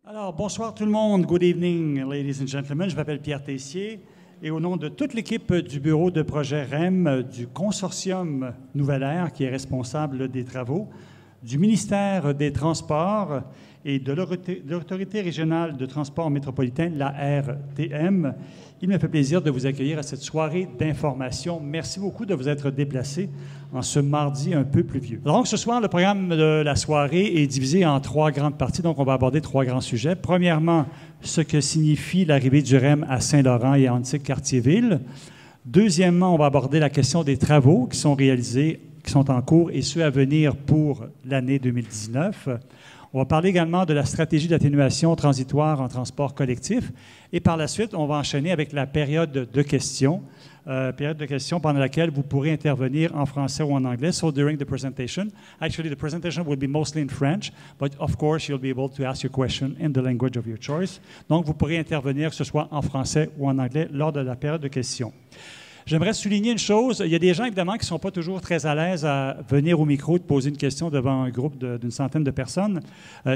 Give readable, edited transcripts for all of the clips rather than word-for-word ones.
Alors, bonsoir tout le monde. Good evening, ladies and gentlemen. Je m'appelle Pierre Tessier et au nom de toute l'équipe du bureau de projet REM, du consortium Nouvelle Ère qui est responsable des travaux, du ministère des Transports et de l'Autorité régionale de transport métropolitain, la RTM, il me fait plaisir de vous accueillir à cette soirée d'information. Merci beaucoup de vous être déplacés en ce mardi un peu pluvieux. Donc, ce soir, le programme de la soirée est divisé en trois grandes parties. Donc, on va aborder trois grands sujets. Premièrement, ce que signifie l'arrivée du REM à Saint-Laurent et à Antique-Cartierville. Deuxièmement, on va aborder la question des travaux qui sont réalisés, qui sont en cours et ceux à venir pour l'année 2019. On va parler également de la stratégie d'atténuation transitoire en transport collectif. Et par la suite, on va enchaîner avec la période de questions pendant laquelle vous pourrez intervenir en français ou en anglais. So during the presentation, actually the presentation will be mostly in French, but of course you'll be able to ask your question in the language of your choice. Donc vous pourrez intervenir que ce soit en français ou en anglais lors de la période de questions. J'aimerais souligner une chose. Il y a des gens, évidemment, qui ne sont pas toujours très à l'aise à venir au micro et de poser une question devant un groupe d'une centaine de personnes.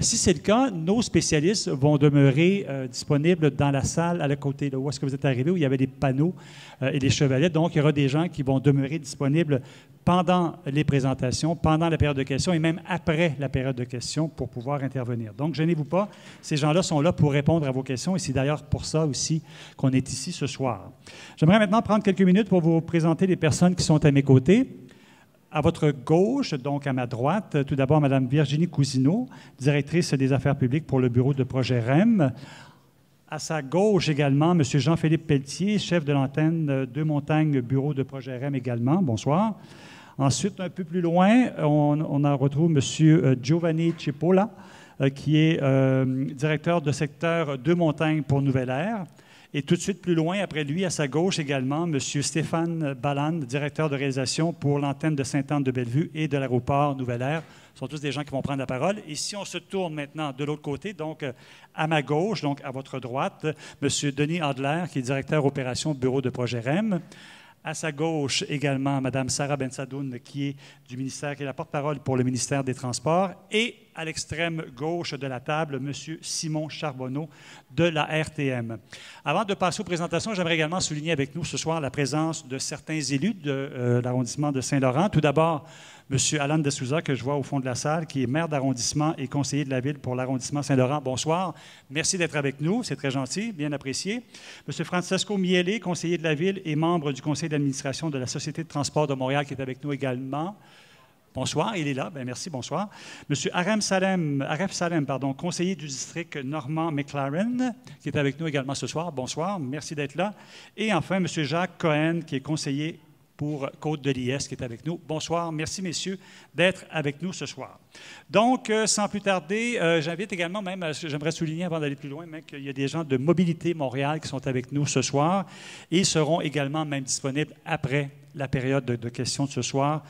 Si c'est le cas, nos spécialistes vont demeurer disponibles dans la salle à la côté là où est-ce que vous êtes arrivé, où il y avait des panneaux et des chevalets. Donc, il y aura des gens qui vont demeurer disponibles pendant les présentations, pendant la période de questions et même après la période de questions pour pouvoir intervenir. Donc, gênez-vous pas. Ces gens-là sont là pour répondre à vos questions et c'est d'ailleurs pour ça aussi qu'on est ici ce soir. J'aimerais maintenant prendre quelques minutes pour vous présenter les personnes qui sont à mes côtés. À votre gauche, donc à ma droite, tout d'abord Mme Virginie Cousineau, directrice des affaires publiques pour le bureau de projet REM. À sa gauche également, M. Jean-Philippe Pelletier, chef de l'antenne Deux Montagnes, bureau de projet REM également. Bonsoir. Ensuite, un peu plus loin, on retrouve M. Giovanni Cipolla, qui est directeur de secteur Deux Montagnes pour Nouvelle Ère. Et tout de suite plus loin, après lui, à sa gauche également, M. Stéphane Balland, directeur de réalisation pour l'antenne de Sainte-Anne-de-Bellevue et de l'aéroport Nouvelle Ère. Ce sont tous des gens qui vont prendre la parole. Et si on se tourne maintenant de l'autre côté, donc à ma gauche, donc à votre droite, M. Denis Adler, qui est directeur opération bureau de projet REM. À sa gauche également, Mme Sarah Bensadoun, qui est du ministère, qui est la porte-parole pour le ministère des Transports. Et à l'extrême gauche de la table, M. Simon Charbonneau de la RTM. Avant de passer aux présentations, j'aimerais également souligner avec nous ce soir la présence de certains élus de l'arrondissement de Saint-Laurent. Tout d'abord, M. Alan de Souza, que je vois au fond de la salle, qui est maire d'arrondissement et conseiller de la ville pour l'arrondissement Saint-Laurent. Bonsoir. Merci d'être avec nous. C'est très gentil, bien apprécié. M. Francesco Miele, conseiller de la ville et membre du conseil d'administration de la Société de transport de Montréal, qui est avec nous également. Bonsoir, il est là. Bien, merci, bonsoir. M. Aref Salem, conseiller du district Normand-McLaren, qui est avec nous également ce soir. Bonsoir, merci d'être là. Et enfin, M. Jacques Cohen, qui est conseiller pour Côte-de-Liesse, qui est avec nous. Bonsoir, merci messieurs d'être avec nous ce soir. Donc, sans plus tarder, j'invite également, j'aimerais souligner avant d'aller plus loin, qu'il y a des gens de Mobilité Montréal qui sont avec nous ce soir et seront également même disponibles après la période de questions de ce soir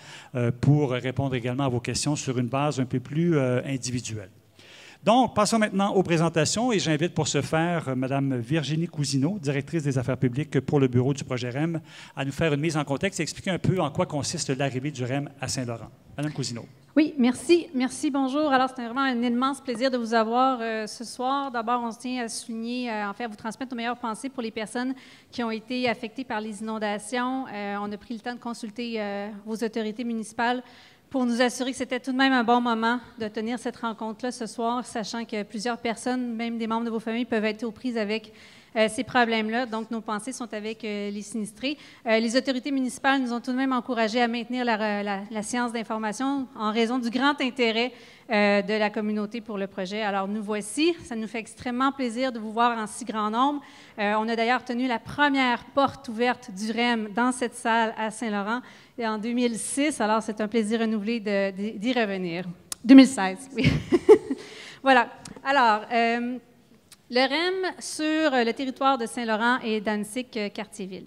pour répondre également à vos questions sur une base un peu plus individuelle. Donc, passons maintenant aux présentations et j'invite pour ce faire Mme Virginie Cousineau, directrice des affaires publiques pour le bureau du projet REM, à nous faire une mise en contexte et expliquer un peu en quoi consiste l'arrivée du REM à Saint-Laurent. Mme Cousineau. Oui, merci. Merci, bonjour. Alors, c'est vraiment un immense plaisir de vous avoir ce soir. D'abord, on se tient à souligner, à vous transmettre nos meilleures pensées pour les personnes qui ont été affectées par les inondations. On a pris le temps de consulter vos autorités municipales pour nous assurer que c'était tout de même un bon moment de tenir cette rencontre-là ce soir, sachant que plusieurs personnes, même des membres de vos familles, peuvent être aux prises avec ces problèmes-là. Donc, nos pensées sont avec les sinistrés. Les autorités municipales nous ont tout de même encouragés à maintenir la séance d'information en raison du grand intérêt de la communauté pour le projet. Alors, nous voici. Ça nous fait extrêmement plaisir de vous voir en si grand nombre. On a d'ailleurs tenu la première porte ouverte du REM dans cette salle à Saint-Laurent en 2006. Alors, c'est un plaisir renouvelé d'y revenir. 2016, oui. Voilà. Alors, le REM sur le territoire de Saint-Laurent et d'Annecy-Cartierville.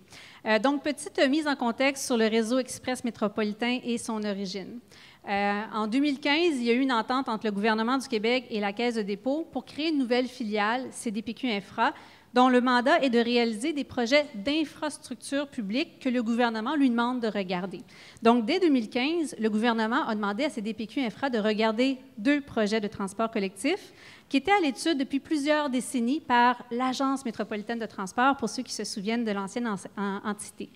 Donc, petite mise en contexte sur le réseau express métropolitain et son origine. En 2015, il y a eu une entente entre le gouvernement du Québec et la Caisse de dépôt pour créer une nouvelle filiale, CDPQ Infra, dont le mandat est de réaliser des projets d'infrastructure publique que le gouvernement lui demande de regarder. Donc, dès 2015, le gouvernement a demandé à CDPQ Infra de regarder 2 projets de transport collectif qui étaient à l'étude depuis plusieurs décennies par l'Agence métropolitaine de transport, pour ceux qui se souviennent de l'ancienne entité.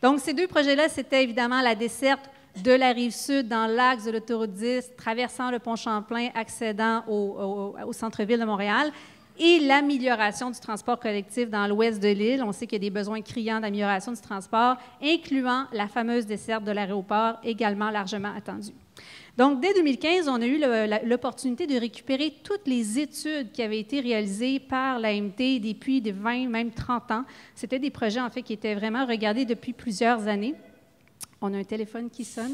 Donc, ces 2 projets-là, c'était évidemment la desserte de la Rive-Sud dans l'axe de l'autoroute 10, traversant le pont Champlain, accédant au centre-ville de Montréal, et l'amélioration du transport collectif dans l'ouest de l'île. On sait qu'il y a des besoins criants d'amélioration du transport, incluant la fameuse desserte de l'aéroport, également largement attendue. Donc, dès 2015, on a eu l'opportunité de récupérer toutes les études qui avaient été réalisées par l'AMT depuis des 20, même 30 ans. C'était des projets, en fait, qui étaient vraiment regardés depuis plusieurs années. On a un téléphone qui sonne.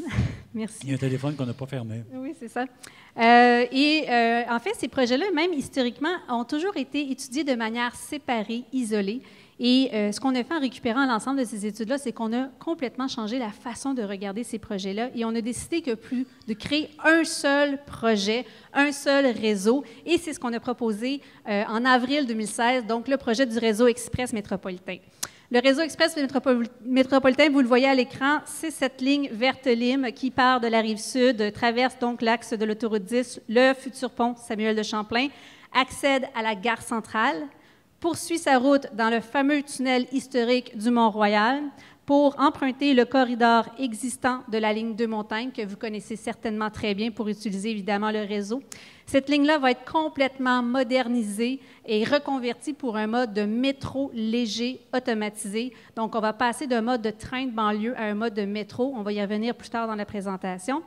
Merci. Il y a un téléphone qu'on n'a pas fermé. Oui, c'est ça. En fait, ces projets-là, même historiquement, ont toujours été étudiés de manière séparée, isolée. Et ce qu'on a fait en récupérant l'ensemble de ces études-là, c'est qu'on a complètement changé la façon de regarder ces projets-là et on a décidé de créer un seul projet, un seul réseau. Et c'est ce qu'on a proposé en avril 2016, donc le projet du réseau Express métropolitain. Le réseau Express métropolitain, vous le voyez à l'écran, c'est cette ligne verte-lime qui part de la Rive-Sud, traverse donc l'axe de l'autoroute 10, le futur pont Samuel de Champlain, accède à la gare centrale, poursuit sa route dans le fameux tunnel historique du Mont-Royal pour emprunter le corridor existant de la ligne 2 Montagne, que vous connaissez certainement très bien pour utiliser évidemment le réseau. Cette ligne-là va être complètement modernisée et reconvertie pour un mode de métro léger automatisé. Donc, on va passer d'un mode de train de banlieue à un mode de métro. On va y revenir plus tard dans la présentation.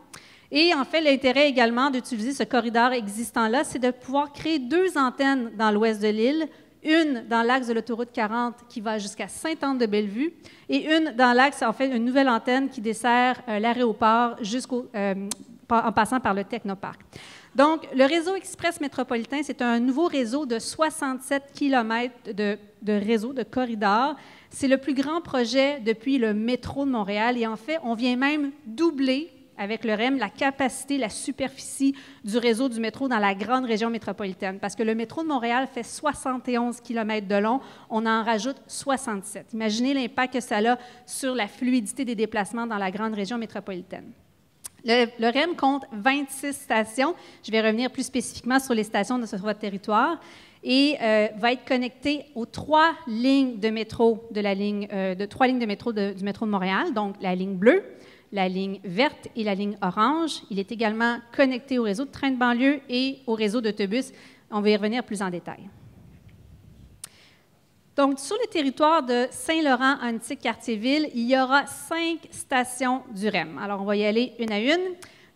Et en fait, l'intérêt également d'utiliser ce corridor existant-là, c'est de pouvoir créer 2 antennes dans l'ouest de l'île, une dans l'axe de l'autoroute 40 qui va jusqu'à Sainte-Anne-de-Bellevue et une dans l'axe, en fait, une nouvelle antenne qui dessert l'aéroport en passant par le Technoparc. Donc, le réseau Express métropolitain, c'est un nouveau réseau de 67 km de réseau, de corridor. C'est le plus grand projet depuis le métro de Montréal et en fait, on vient même doubler avec le REM, la capacité, la superficie du réseau du métro dans la grande région métropolitaine. Parce que le métro de Montréal fait 71 km de long, on en rajoute 67. Imaginez l'impact que ça a sur la fluidité des déplacements dans la grande région métropolitaine. Le REM compte 26 stations. Je vais revenir plus spécifiquement sur les stations sur votre territoire. Et va être connecté aux 3 lignes de métro du métro de Montréal, donc la ligne bleue, la ligne verte et la ligne orange. Il est également connecté au réseau de train de banlieue et au réseau d'autobus. On va y revenir plus en détail. Donc, sur le territoire de Saint-Laurent-Antique-Quartier-Ville, il y aura 5 stations du REM. Alors, on va y aller une à une.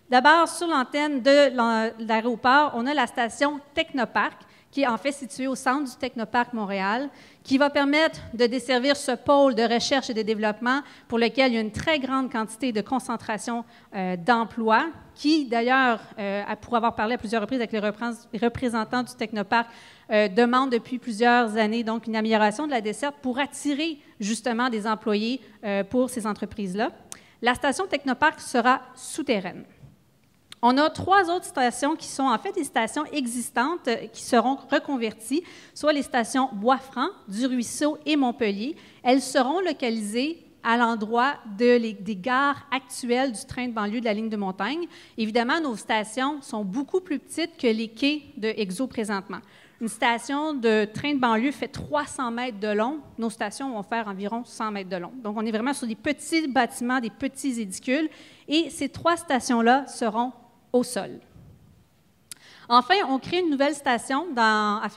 D'abord, sur l'antenne de l'aéroport, on a la station Technoparc, qui est en fait située au centre du Technoparc Montréal, qui va permettre de desservir ce pôle de recherche et de développement pour lequel il y a une très grande quantité de concentration d'emplois, qui d'ailleurs, pour avoir parlé à plusieurs reprises avec les représentants du Technoparc, demande depuis plusieurs années donc une amélioration de la desserte pour attirer justement des employés pour ces entreprises-là. La station Technoparc sera souterraine. On a 3 autres stations qui sont en fait des stations existantes qui seront reconverties, soit les stations Bois-Franc, du Ruisseau et Montpellier. Elles seront localisées à l'endroit des gares actuelles du train de banlieue de la ligne de montagne. Évidemment, nos stations sont beaucoup plus petites que les quais de Exo présentement. Une station de train de banlieue fait 300 mètres de long. Nos stations vont faire environ 100 mètres de long. Donc, on est vraiment sur des petits bâtiments, des petits édicules. Et ces 3 stations-là seront au sol. Enfin, on crée une nouvelle station,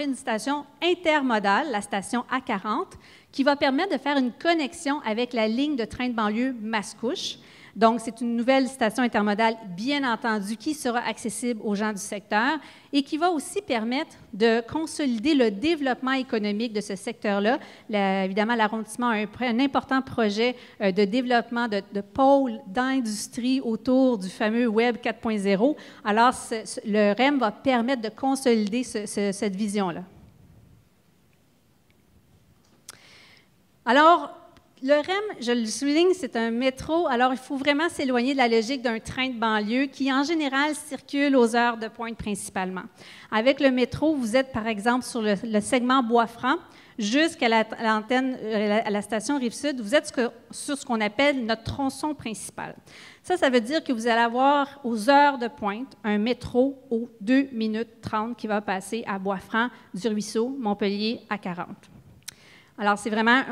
une station intermodale, la station A40, qui va permettre de faire une connexion avec la ligne de train de banlieue Mascouche. Donc, c'est une nouvelle station intermodale, bien entendu, qui sera accessible aux gens du secteur et qui va aussi permettre de consolider le développement économique de ce secteur-là. Évidemment, l'arrondissement a un important projet de développement de pôles d'industrie autour du fameux Web 4.0. Alors, le REM va permettre de consolider cette vision-là. Alors, le REM, je le souligne, c'est un métro, alors il faut vraiment s'éloigner de la logique d'un train de banlieue qui, en général, circule aux heures de pointe principalement. Avec le métro, vous êtes, par exemple, sur le segment Bois-Franc, jusqu'à la station Rive-Sud, vous êtes sur ce qu'on appelle notre tronçon principal. Ça veut dire que vous allez avoir aux heures de pointe un métro aux 2 minutes 30 qui va passer à Bois-Franc, du Ruisseau, Montpellier à 40. Alors,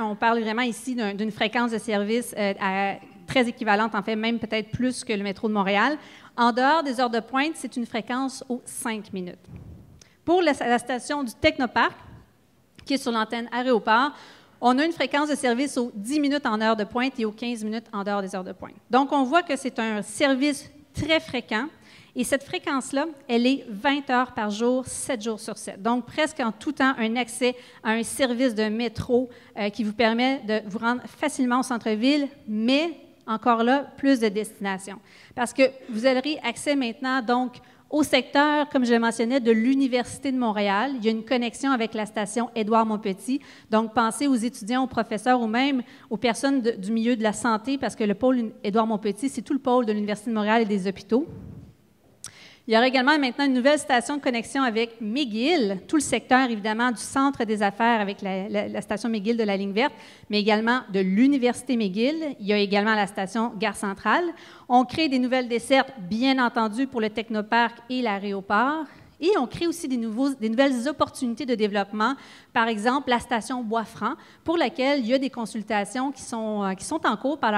on parle vraiment ici d'une fréquence de service très équivalente, en fait, même peut-être plus que le métro de Montréal. En dehors des heures de pointe, c'est une fréquence aux 5 minutes. Pour la station du Technoparc, qui est sur l'antenne Aéroport, on a une fréquence de service aux 10 minutes en heure de pointe et aux 15 minutes en dehors des heures de pointe. Donc, on voit que c'est un service très fréquent. Et cette fréquence-là, elle est 20 heures par jour, 7 jours sur 7. Donc, presque en tout temps, un accès à un service de métro qui vous permet de vous rendre facilement au centre-ville, mais encore là, plus de destinations. Parce que vous aurez accès maintenant, donc, au secteur, comme je le mentionnais, de l'Université de Montréal. Il y a une connexion avec la station Édouard-Montpetit. Donc, pensez aux étudiants, aux professeurs ou même aux personnes du milieu de la santé, parce que le pôle Édouard-Montpetit, c'est tout le pôle de l'Université de Montréal et des hôpitaux. Il y aura également maintenant une nouvelle station de connexion avec McGill, tout le secteur, évidemment, du centre des affaires avec la station McGill de la ligne verte, mais également de l'Université McGill. Il y a également la station Gare Centrale. On crée des nouvelles dessertes, bien entendu, pour le Technoparc et l'aéroport. Et on crée aussi des nouvelles opportunités de développement, par exemple la station Bois-Franc, pour laquelle il y a des consultations qui sont en cours par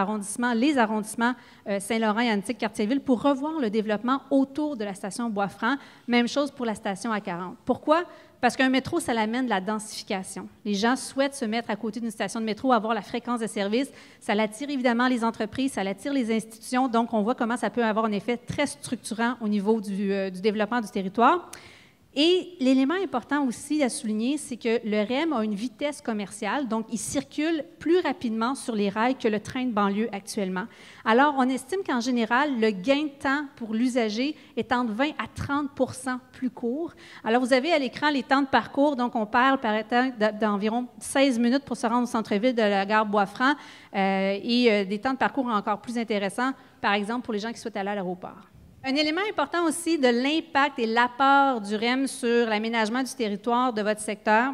les arrondissements Saint-Laurent et Antique-Cartierville pour revoir le développement autour de la station Bois-Franc. Même chose pour la station A40. Pourquoi? Parce qu'un métro, ça amène de la densification. Les gens souhaitent se mettre à côté d'une station de métro, avoir la fréquence de service. Ça attire évidemment les entreprises, ça attire les institutions. Donc, on voit comment ça peut avoir un effet très structurant au niveau du développement du territoire. Et l'élément important aussi à souligner, c'est que le REM a une vitesse commerciale, donc il circule plus rapidement sur les rails que le train de banlieue actuellement. Alors, on estime qu'en général, le gain de temps pour l'usager est entre 20 à 30 plus court. Alors, vous avez à l'écran les temps de parcours, donc on parle par état d'environ 16 minutes pour se rendre au centre-ville de la gare Bois-Franc et des temps de parcours encore plus intéressants, par exemple pour les gens qui souhaitent aller à l'aéroport. Un élément important aussi de l'impact et l'apport du REM sur l'aménagement du territoire de votre secteur,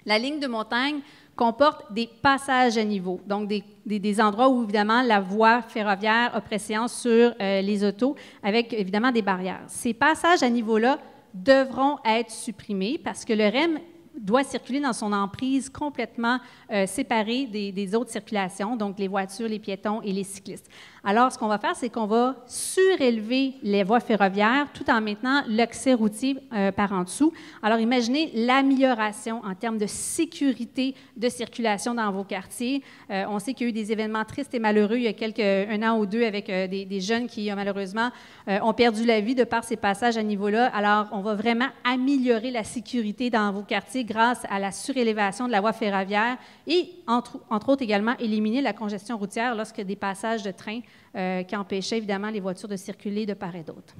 la ligne de montagne comporte des passages à niveau, donc des endroits où, évidemment, la voie ferroviaire a préséance sur les autos, avec, évidemment, des barrières. Ces passages à niveau-là devront être supprimés parce que le REM doit circuler dans son emprise complètement séparée des autres circulations, donc les voitures, les piétons et les cyclistes. Alors, ce qu'on va faire, c'est qu'on va surélever les voies ferroviaires tout en maintenant l'accès routier par en dessous. Alors, imaginez l'amélioration en termes de sécurité de circulation dans vos quartiers. On sait qu'il y a eu des événements tristes et malheureux il y a un an ou deux avec des jeunes qui, malheureusement, ont perdu la vie de par ces passages à niveau-là. Alors, on va vraiment améliorer la sécurité dans vos quartiers grâce à la surélévation de la voie ferroviaire et, entre autres, également éliminer la congestion routière lorsque des passages de train qui empêchaient évidemment les voitures de circuler de part et d'autre.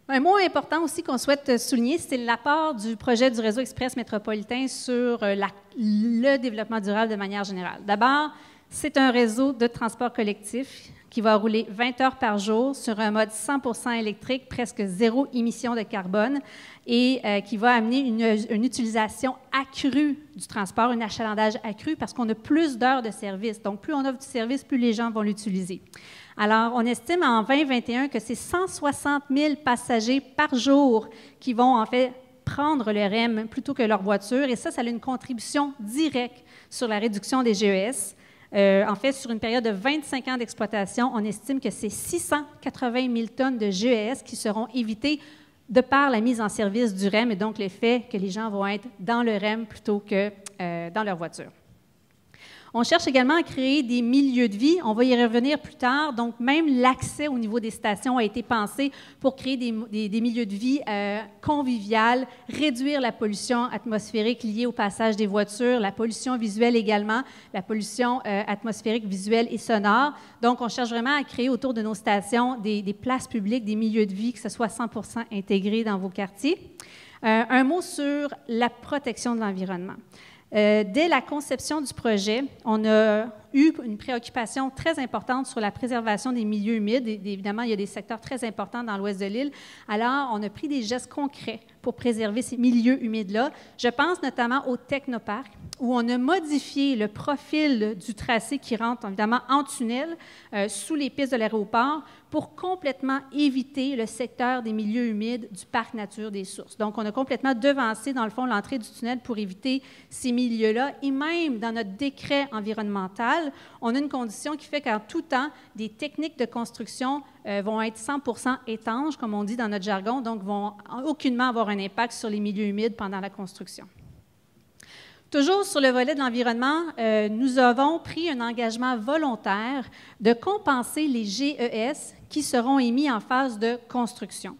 Un mot important aussi qu'on souhaite souligner, c'est l'apport du projet du réseau express métropolitain sur le développement durable de manière générale. D'abord, c'est un réseau de transport collectif qui va rouler 20 heures par jour sur un mode 100% électrique, presque zéro émission de carbone, et qui va amener une utilisation accrue du transport, un achalandage accru, parce qu'on a plus d'heures de service. Donc, plus on offre du service, plus les gens vont l'utiliser. Alors, on estime en 2021 que c'est 160 000 passagers par jour qui vont, en fait, prendre le REM plutôt que leur voiture, et ça a une contribution directe sur la réduction des GES. En fait, sur une période de 25 ans d'exploitation, on estime que c'est 680 000 tonnes de GES qui seront évitées de par la mise en service du REM et donc le fait que les gens vont être dans le REM plutôt que dans leur voiture. On cherche également à créer des milieux de vie. On va y revenir plus tard. Donc, même l'accès au niveau des stations a été pensé pour créer des milieux de vie conviviales, réduire la pollution atmosphérique liée au passage des voitures, la pollution visuelle également, la pollution atmosphérique visuelle et sonore. Donc, on cherche vraiment à créer autour de nos stations des places publiques, des milieux de vie, que ce soit 100% intégrés dans vos quartiers. Un mot sur la protection de l'environnement. Dès la conception du projet, on a eu une préoccupation très importante sur la préservation des milieux humides. Et, évidemment, il y a des secteurs très importants dans l'ouest de l'île. Alors, on a pris des gestes concrets pour préserver ces milieux humides-là. Je pense notamment au technoparc, où on a modifié le profil du tracé qui rentre, évidemment, en tunnel, sous les pistes de l'aéroport, pour complètement éviter le secteur des milieux humides du parc nature des sources. Donc, on a complètement devancé, dans le fond, l'entrée du tunnel pour éviter ces milieux-là. Et même dans notre décret environnemental, on a une condition qui fait qu'en tout temps, des techniques de construction vont être 100% étanches, comme on dit dans notre jargon, donc vont aucunement avoir un impact sur les milieux humides pendant la construction. Toujours sur le volet de l'environnement, nous avons pris un engagement volontaire de compenser les GES qui seront émis en phase de construction.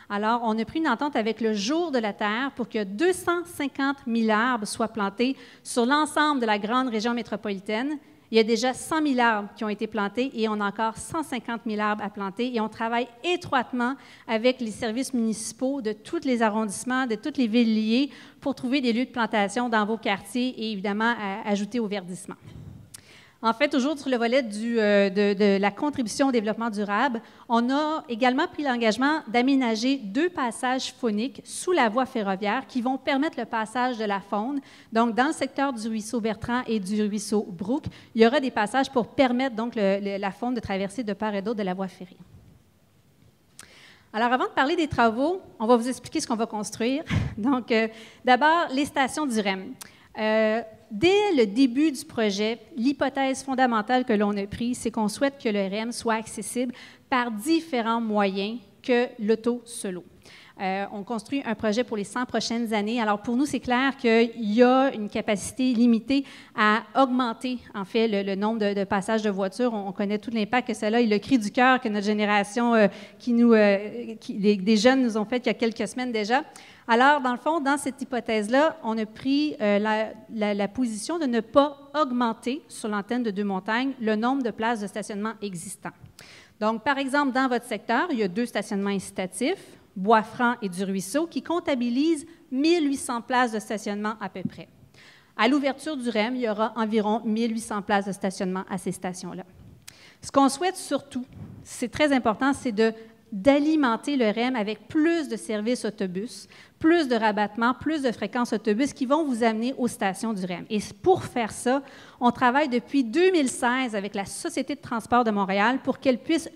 Alors, on a pris une entente avec le Jour de la Terre pour que 250 000 arbres soient plantés sur l'ensemble de la grande région métropolitaine. Il y a déjà 100 000 arbres qui ont été plantés et on a encore 150 000 arbres à planter. Et on travaille étroitement avec les services municipaux de tous les arrondissements, de toutes les villes liées pour trouver des lieux de plantation dans vos quartiers et évidemment ajouter au verdissement. En fait, toujours sur le volet de la contribution au développement durable, on a également pris l'engagement d'aménager 2 passages fauniques sous la voie ferroviaire qui vont permettre le passage de la faune. Donc, dans le secteur du ruisseau Bertrand et du ruisseau Brook, il y aura des passages pour permettre donc la faune de traverser de part et d'autre de la voie ferrée. Alors, avant de parler des travaux, on va vous expliquer ce qu'on va construire. Donc, d'abord, les stations du REM. Dès le début du projet, l'hypothèse fondamentale que l'on a prise, c'est qu'on souhaite que le REM soit accessible par différents moyens que l'auto-solo. On construit un projet pour les 100 prochaines années. Alors, pour nous, c'est clair qu'il y a une capacité limitée à augmenter, en fait, le nombre de passages de voitures. On connaît tout l'impact que cela a et le cri du cœur que notre génération, des jeunes nous ont fait il y a quelques semaines déjà. Alors, dans le fond, dans cette hypothèse-là, on a pris la position de ne pas augmenter sur l'antenne de Deux-Montagnes le nombre de places de stationnement existants. Donc, par exemple, dans votre secteur, il y a 2 stationnements incitatifs, Bois-Franc et du Ruisseau, qui comptabilisent 1800 places de stationnement à peu près. À l'ouverture du REM, il y aura environ 1800 places de stationnement à ces stations-là. Ce qu'on souhaite surtout, c'est très important, c'est d'alimenter le REM avec plus de services autobus, plus de rabattements, plus de fréquences autobus qui vont vous amener aux stations du REM. Et pour faire ça, on travaille depuis 2016 avec la Société de transport de Montréal pour qu'elle puisse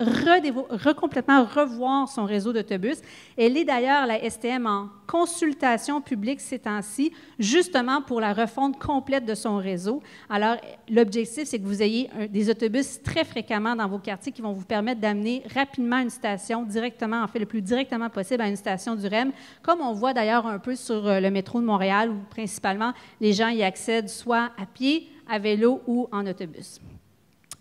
complètement revoir son réseau d'autobus. Elle est d'ailleurs, la STM, en consultation publique ces temps-ci, justement pour la refonte complète de son réseau. Alors, l'objectif, c'est que vous ayez des autobus très fréquemment dans vos quartiers qui vont vous permettre d'amener rapidement une station directement, en fait, le plus directement possible à une station du REM, comme on voit d'ailleurs un peu sur le métro de Montréal, où principalement les gens y accèdent soit à pied, à vélo ou en autobus.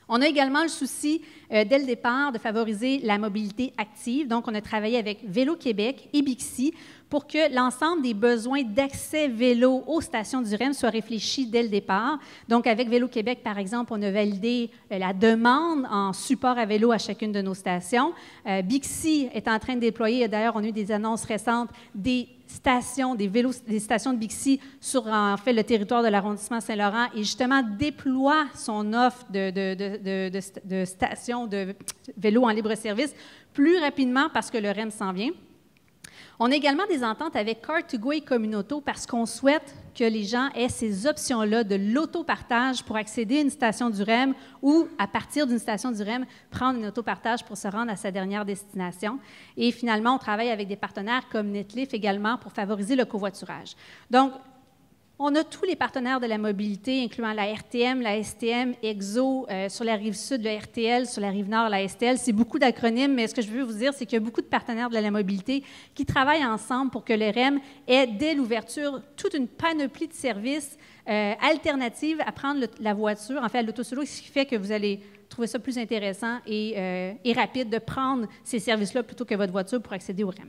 On a également le souci, dès le départ, de favoriser la mobilité active. Donc, on a travaillé avec Vélo Québec et Bixi pour que l'ensemble des besoins d'accès vélo aux stations du REM soient réfléchis dès le départ. Donc, avec Vélo Québec, par exemple, on a validé la demande en support à vélo à chacune de nos stations. Bixi est en train de déployer, d'ailleurs, on a eu des annonces récentes, des stations de Bixi sur, en fait, le territoire de l'arrondissement Saint-Laurent et justement déploie son offre de stations de vélo en libre-service plus rapidement parce que le REM s'en vient. On a également des ententes avec Car2Go et Communauto parce qu'on souhaite que les gens aient ces options-là de l'autopartage pour accéder à une station du REM ou, à partir d'une station du REM, prendre une autopartage pour se rendre à sa dernière destination. Et finalement, on travaille avec des partenaires comme Netlif également pour favoriser le covoiturage. Donc, on a tous les partenaires de la mobilité, incluant la RTM, la STM, EXO, sur la rive sud, le RTL, sur la rive nord, la STL. C'est beaucoup d'acronymes, mais ce que je veux vous dire, c'est qu'il y a beaucoup de partenaires de la mobilité qui travaillent ensemble pour que le REM ait, dès l'ouverture, toute une panoplie de services alternatifs à prendre la voiture, en fait, à l'autosolo, ce qui fait que vous allez trouver ça plus intéressant et rapide de prendre ces services-là plutôt que votre voiture pour accéder au REM.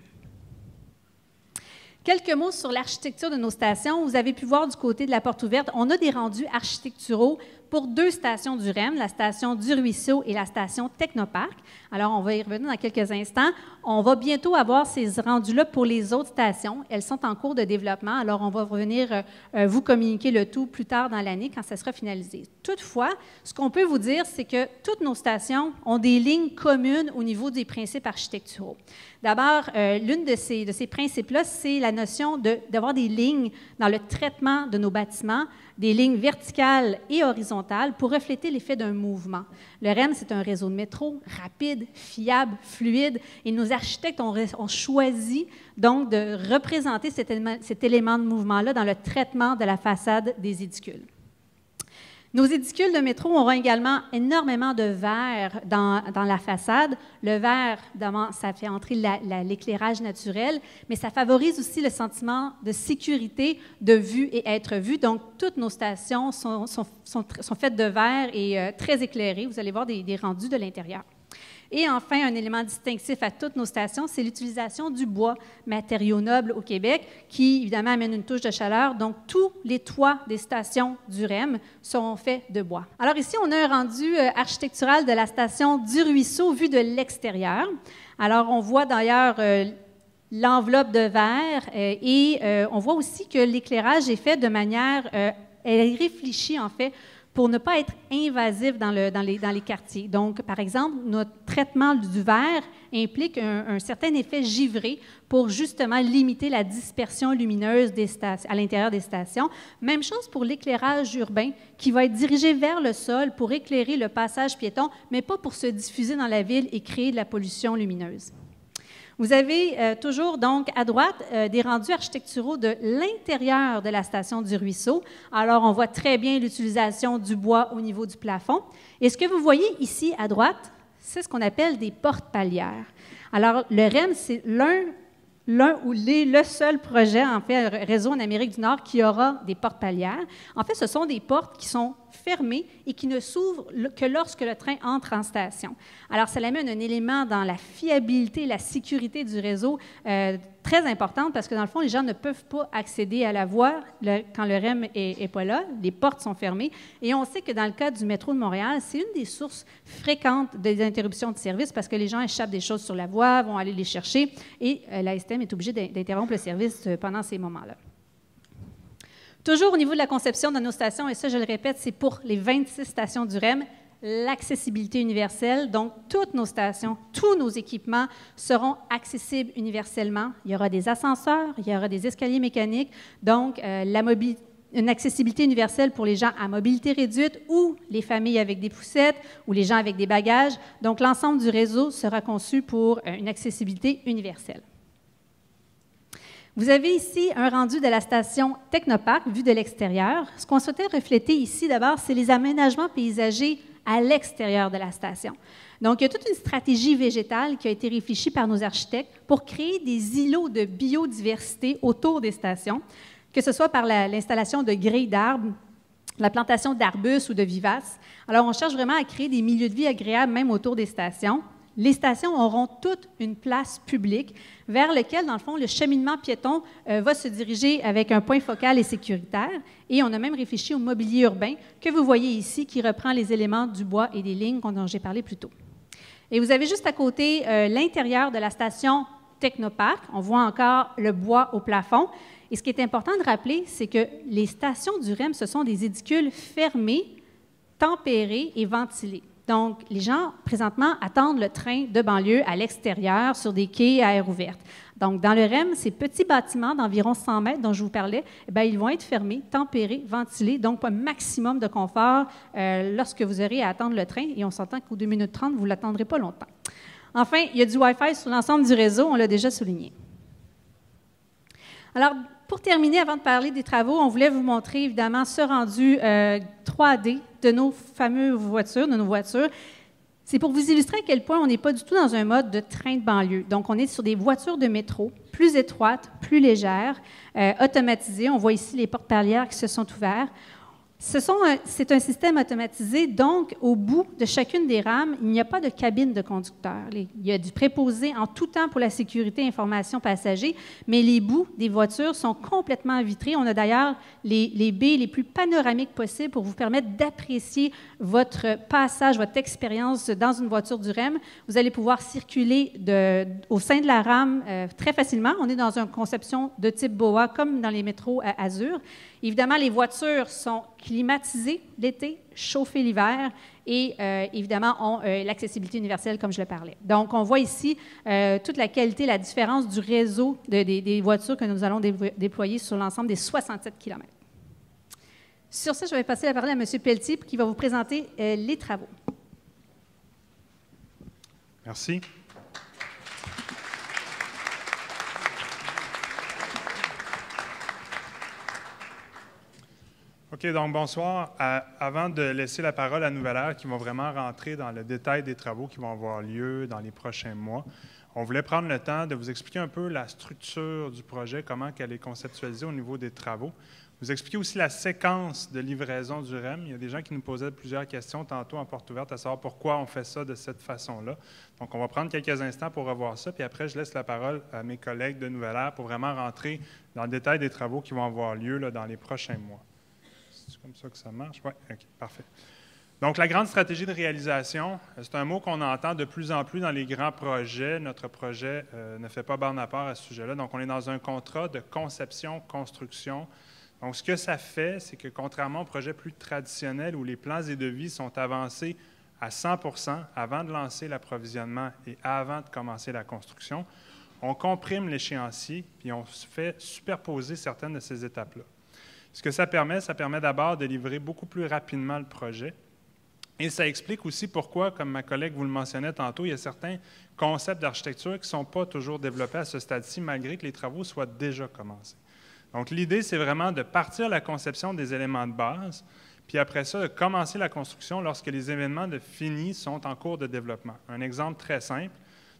Quelques mots sur l'architecture de nos stations. Vous avez pu voir du côté de la porte ouverte, on a des rendus architecturaux pour 2 stations du REM, la station du Ruisseau et la station Technoparc. Alors, on va y revenir dans quelques instants. On va bientôt avoir ces rendus-là pour les autres stations. Elles sont en cours de développement, alors on va revenir vous communiquer le tout plus tard dans l'année quand ça sera finalisé. Toutefois, ce qu'on peut vous dire, c'est que toutes nos stations ont des lignes communes au niveau des principes architecturaux. D'abord, l'une de ces principes-là, c'est la notion d'avoir des lignes dans le traitement de nos bâtiments, des lignes verticales et horizontales pour refléter l'effet d'un mouvement. Le REM, c'est un réseau de métro rapide, fiable, fluide, et nos architectes ont choisi donc de représenter cet élément de mouvement-là dans le traitement de la façade des édicules. Nos édicules de métro auront également énormément de verre dans la façade. Le verre, ça fait entrer l'éclairage naturel, mais ça favorise aussi le sentiment de sécurité, de vue et être vu. Donc, toutes nos stations sont faites de verre et très éclairées. Vous allez voir des rendus de l'intérieur. Et enfin, un élément distinctif à toutes nos stations, c'est l'utilisation du bois, matériau noble au Québec, qui évidemment amène une touche de chaleur. Donc, tous les toits des stations du REM sont faits de bois. Alors ici, on a un rendu architectural de la station du Ruisseau vu de l'extérieur. Alors, on voit d'ailleurs l'enveloppe de verre et on voit aussi que l'éclairage est fait de manière, elle est réfléchie en fait, pour ne pas être invasif dans les quartiers. Donc, par exemple, notre traitement du verre implique un certain effet givré pour justement limiter la dispersion lumineuse à l'intérieur des stations. Même chose pour l'éclairage urbain qui va être dirigé vers le sol pour éclairer le passage piéton, mais pas pour se diffuser dans la ville et créer de la pollution lumineuse. Vous avez toujours, donc, à droite, des rendus architecturaux de l'intérieur de la station du Ruisseau. Alors, on voit très bien l'utilisation du bois au niveau du plafond. Et ce que vous voyez ici, à droite, c'est ce qu'on appelle des portes palières. Alors, le REM, c'est l'un ou le seul projet, en fait, réseau en Amérique du Nord qui aura des portes palières. En fait, ce sont des portes qui sont fermées et qui ne s'ouvrent que lorsque le train entre en station. Alors, ça amène un élément dans la fiabilité, la sécurité du réseau très importante parce que, dans le fond, les gens ne peuvent pas accéder à la voie quand le REM n'est pas là. Les portes sont fermées. Et on sait que dans le cas du métro de Montréal, c'est une des sources fréquentes des interruptions de service parce que les gens échappent des choses sur la voie, vont aller les chercher et la STM est obligée d'interrompre le service pendant ces moments-là. Toujours au niveau de la conception de nos stations, et ça, je le répète, c'est pour les 26 stations du REM, l'accessibilité universelle. Donc, toutes nos stations, tous nos équipements seront accessibles universellement. Il y aura des ascenseurs, il y aura des escaliers mécaniques. Donc, une accessibilité universelle pour les gens à mobilité réduite ou les familles avec des poussettes ou les gens avec des bagages. Donc, l'ensemble du réseau sera conçu pour une accessibilité universelle. Vous avez ici un rendu de la station Technoparc vu de l'extérieur. Ce qu'on souhaitait refléter ici, d'abord, c'est les aménagements paysagers à l'extérieur de la station. Donc, il y a toute une stratégie végétale qui a été réfléchie par nos architectes pour créer des îlots de biodiversité autour des stations, que ce soit par l'installation de grilles d'arbres, la plantation d'arbustes ou de vivaces. Alors, on cherche vraiment à créer des milieux de vie agréables même autour des stations. Les stations auront toute une place publique vers laquelle, dans le fond, le cheminement piéton va se diriger avec un point focal et sécuritaire. Et on a même réfléchi au mobilier urbain que vous voyez ici, qui reprend les éléments du bois et des lignes dont j'ai parlé plus tôt. Et vous avez juste à côté l'intérieur de la station Technoparc. On voit encore le bois au plafond. Et ce qui est important de rappeler, c'est que les stations du REM, ce sont des édicules fermés, tempérés et ventilés. Donc, les gens, présentement, attendent le train de banlieue à l'extérieur, sur des quais à air ouverte. Donc, dans le REM, ces petits bâtiments d'environ 100 mètres dont je vous parlais, ils vont être fermés, tempérés, ventilés, donc un maximum de confort lorsque vous aurez à attendre le train. Et on s'entend qu'aux 2 minutes 30, vous ne l'attendrez pas longtemps. Enfin, il y a du Wi-Fi sur l'ensemble du réseau, on l'a déjà souligné. Alors, pour terminer, avant de parler des travaux, on voulait vous montrer évidemment ce rendu 3D de nos fameuses voitures, de nos voitures. C'est pour vous illustrer à quel point on n'est pas du tout dans un mode de train de banlieue. Donc, on est sur des voitures de métro plus étroites, plus légères, automatisées. On voit ici les portes palières qui se sont ouvertes. C'est un système automatisé, donc au bout de chacune des rames, il n'y a pas de cabine de conducteur. Il y a du préposé en tout temps pour la sécurité et information passagers, mais les bouts des voitures sont complètement vitrés. On a d'ailleurs les baies les plus panoramiques possibles pour vous permettre d'apprécier votre passage, votre expérience dans une voiture du REM. Vous allez pouvoir circuler au sein de la rame très facilement. On est dans une conception de type BOA, comme dans les métros à Azur. Évidemment, les voitures sont climatisées l'été, chauffées l'hiver et évidemment ont l'accessibilité universelle, comme je le parlais. Donc, on voit ici toute la qualité, la différence du réseau des voitures que nous allons déployer sur l'ensemble des 67 km. Sur ce, je vais passer la parole à M. Pelletier qui va vous présenter les travaux. Merci. OK, donc bonsoir. Avant de laisser la parole à Nouvelle-Ère, qui vont vraiment rentrer dans le détail des travaux qui vont avoir lieu dans les prochains mois, on voulait prendre le temps de vous expliquer un peu la structure du projet, comment elle est conceptualisée au niveau des travaux. Vous expliquer aussi la séquence de livraison du REM. Il y a des gens qui nous posaient plusieurs questions tantôt en porte ouverte à savoir pourquoi on fait ça de cette façon-là. Donc, on va prendre quelques instants pour revoir ça, puis après, je laisse la parole à mes collègues de Nouvelle-Ère pour vraiment rentrer dans le détail des travaux qui vont avoir lieu là, dans les prochains mois. C'est comme ça que ça marche? Oui, OK, parfait. Donc, la grande stratégie de réalisation, c'est un mot qu'on entend de plus en plus dans les grands projets. Notre projet ne fait pas borne à part à ce sujet-là. Donc, on est dans un contrat de conception-construction. Donc, ce que ça fait, c'est que contrairement aux projets plus traditionnels où les plans et devis sont avancés à 100 % avant de lancer l'approvisionnement et avant de commencer la construction, on comprime l'échéancier puis on fait superposer certaines de ces étapes-là. Ce que ça permet d'abord de livrer beaucoup plus rapidement le projet. Et ça explique aussi pourquoi, comme ma collègue vous le mentionnait tantôt, il y a certains concepts d'architecture qui ne sont pas toujours développés à ce stade-ci, malgré que les travaux soient déjà commencés. Donc, l'idée, c'est vraiment de partir la conception des éléments de base, puis après ça, de commencer la construction lorsque les événements de fini sont en cours de développement. Un exemple très simple.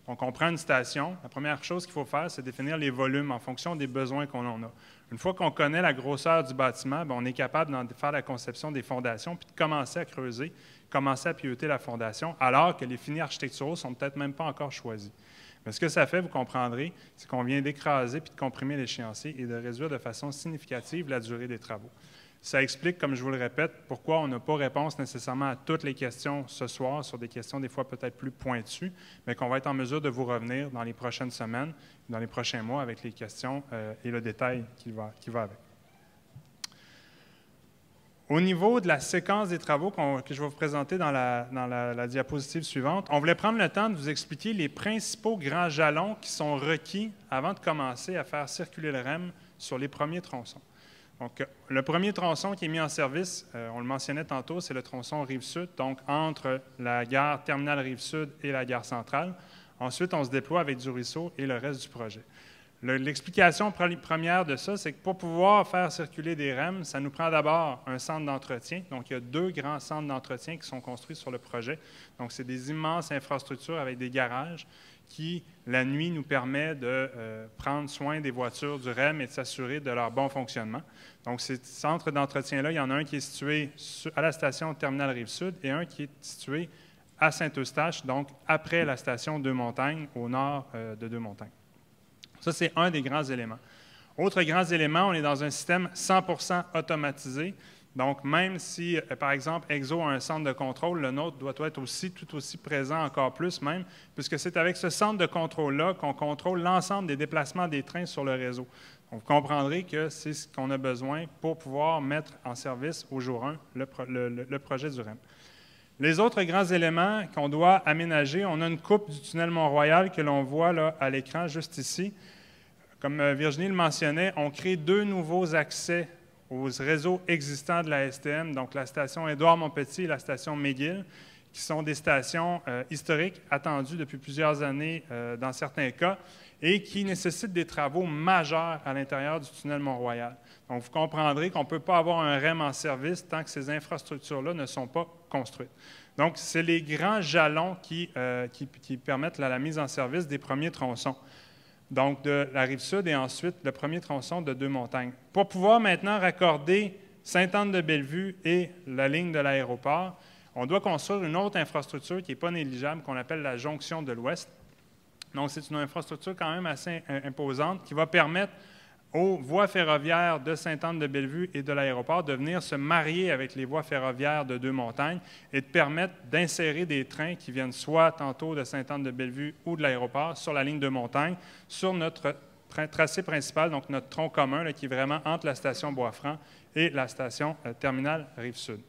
Donc, on prend une station. La première chose qu'il faut faire, c'est définir les volumes en fonction des besoins qu'on en a. Une fois qu'on connaît la grosseur du bâtiment, bien, on est capable de faire la conception des fondations puis de commencer à creuser, commencer à piloter la fondation, alors que les finis architecturaux ne sont peut-être même pas encore choisis. Mais ce que ça fait, vous comprendrez, c'est qu'on vient d'écraser puis de comprimer l'échéancier et de réduire de façon significative la durée des travaux. Ça explique, comme je vous le répète, pourquoi on n'a pas réponse nécessairement à toutes les questions ce soir, sur des questions des fois peut-être plus pointues, mais qu'on va être en mesure de vous revenir dans les prochaines semaines, dans les prochains mois, avec les questions et le détail qui va avec. Au niveau de la séquence des travaux que je vais vous présenter dans la diapositive suivante, on voulait prendre le temps de vous expliquer les principaux grands jalons qui sont requis avant de commencer à faire circuler le REM sur les premiers tronçons. Donc, le premier tronçon qui est mis en service, on le mentionnait tantôt, c'est le tronçon Rive-Sud, donc entre la gare terminale Rive-Sud et la gare centrale. Ensuite, on se déploie avec du ruisseau et le reste du projet. L'explication première de ça, c'est que pour pouvoir faire circuler des REM, ça nous prend d'abord un centre d'entretien. Donc, il y a 2 grands centres d'entretien qui sont construits sur le projet. Donc, c'est des immenses infrastructures avec des garages qui, la nuit, nous permet de prendre soin des voitures du REM et de s'assurer de leur bon fonctionnement. Donc, ces centres d'entretien-là, il y en a un qui est situé à la station terminale Rive-Sud et un qui est situé à Saint-Eustache, donc après la station Deux-Montagnes, au nord de Deux-Montagnes. Ça, c'est un des grands éléments. Autre grand élément, on est dans un système 100% automatisé. Donc, même si, par exemple, EXO a un centre de contrôle, le nôtre doit être tout aussi présent, encore plus même, puisque c'est avec ce centre de contrôle-là qu'on contrôle l'ensemble des déplacements des trains sur le réseau. Donc, vous comprendrez que c'est ce qu'on a besoin pour pouvoir mettre en service au jour 1 le projet du REM. Les autres grands éléments qu'on doit aménager, on a une coupe du tunnel Mont-Royal que l'on voit là, à l'écran juste ici. Comme Virginie le mentionnait, on crée 2 nouveaux accès aux réseaux existants de la STM, donc la station Édouard-Montpetit et la station McGill, qui sont des stations historiques attendues depuis plusieurs années dans certains cas et qui nécessitent des travaux majeurs à l'intérieur du tunnel Mont-Royal. Donc, vous comprendrez qu'on ne peut pas avoir un REM en service tant que ces infrastructures-là ne sont pas construites. Donc, c'est les grands jalons qui permettent la mise en service des premiers tronçons. Donc, de la Rive-Sud et ensuite le premier tronçon de Deux-Montagnes. Pour pouvoir maintenant raccorder Sainte-Anne-de-Bellevue et la ligne de l'aéroport. On doit construire une autre infrastructure qui n'est pas négligeable, qu'on appelle la jonction de l'Ouest. Donc, c'est une infrastructure quand même assez imposante qui va permettre aux voies ferroviaires de Sainte-Anne-de-Bellevue et de l'aéroport de venir se marier avec les voies ferroviaires de Deux-Montagnes et de permettre d'insérer des trains qui viennent soit tantôt de Sainte-Anne-de-Bellevue ou de l'aéroport sur la ligne de montagne, sur notre tracé principal, donc notre tronc commun là, qui est vraiment entre la station Bois-Franc et la station terminale Rive-Sud.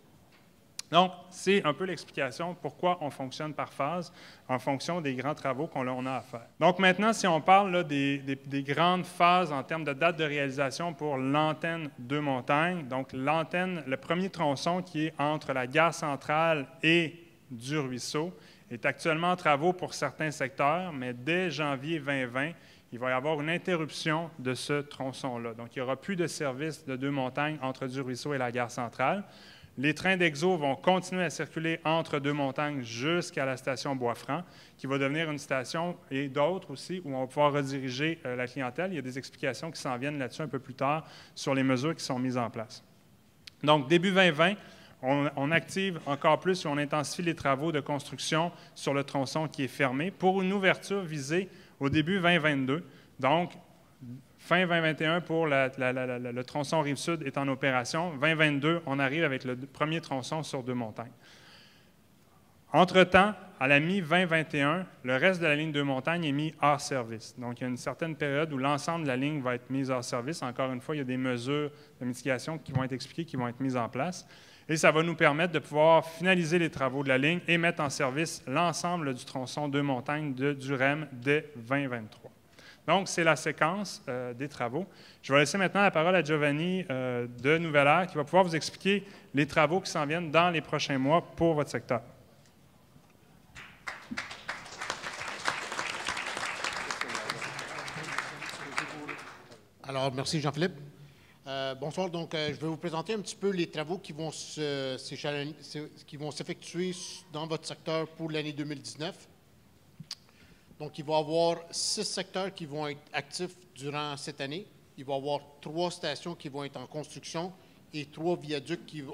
Donc, c'est un peu l'explication pourquoi on fonctionne par phase en fonction des grands travaux qu'on a à faire. Donc maintenant, si on parle là, des grandes phases en termes de date de réalisation pour l'antenne Deux-Montagnes, donc l'antenne, le premier tronçon qui est entre la gare centrale et du ruisseau, est actuellement en travaux pour certains secteurs, mais dès janvier 2020, il va y avoir une interruption de ce tronçon-là. Donc, il n'y aura plus de service de Deux-Montagnes entre du ruisseau et la gare centrale. Les trains d'Exo vont continuer à circuler entre Deux-Montagnes jusqu'à la station Bois-Franc, qui va devenir une station, et d'autres aussi, où on va pouvoir rediriger la clientèle. Il y a des explications qui s'en viennent là-dessus un peu plus tard sur les mesures qui sont mises en place. Donc, début 2020, on active encore plus et on intensifie les travaux de construction sur le tronçon qui est fermé pour une ouverture visée au début 2022. Donc, fin 2021 pour le tronçon Rive-Sud est en opération. 2022, on arrive avec le premier tronçon sur Deux-Montagnes. Entre-temps, à la mi-2021, le reste de la ligne Deux-Montagnes est mis hors service. Donc, il y a une certaine période où l'ensemble de la ligne va être mise hors service. Encore une fois, il y a des mesures de mitigation qui vont être expliquées, qui vont être mises en place. Et ça va nous permettre de pouvoir finaliser les travaux de la ligne et mettre en service l'ensemble du tronçon Deux-Montagnes du REM dès 2023. Donc, c'est la séquence des travaux. Je vais laisser maintenant la parole à Giovanni de Nouvelle-Ère qui va pouvoir vous expliquer les travaux qui s'en viennent dans les prochains mois pour votre secteur. Alors, merci Jean-Philippe. Bonsoir. Donc, je vais vous présenter un petit peu les travaux qui vont s'effectuer dans votre secteur pour l'année 2019. Donc, il va y avoir 6 secteurs qui vont être actifs durant cette année. Il va y avoir 3 stations qui vont être en construction et 3 viaducs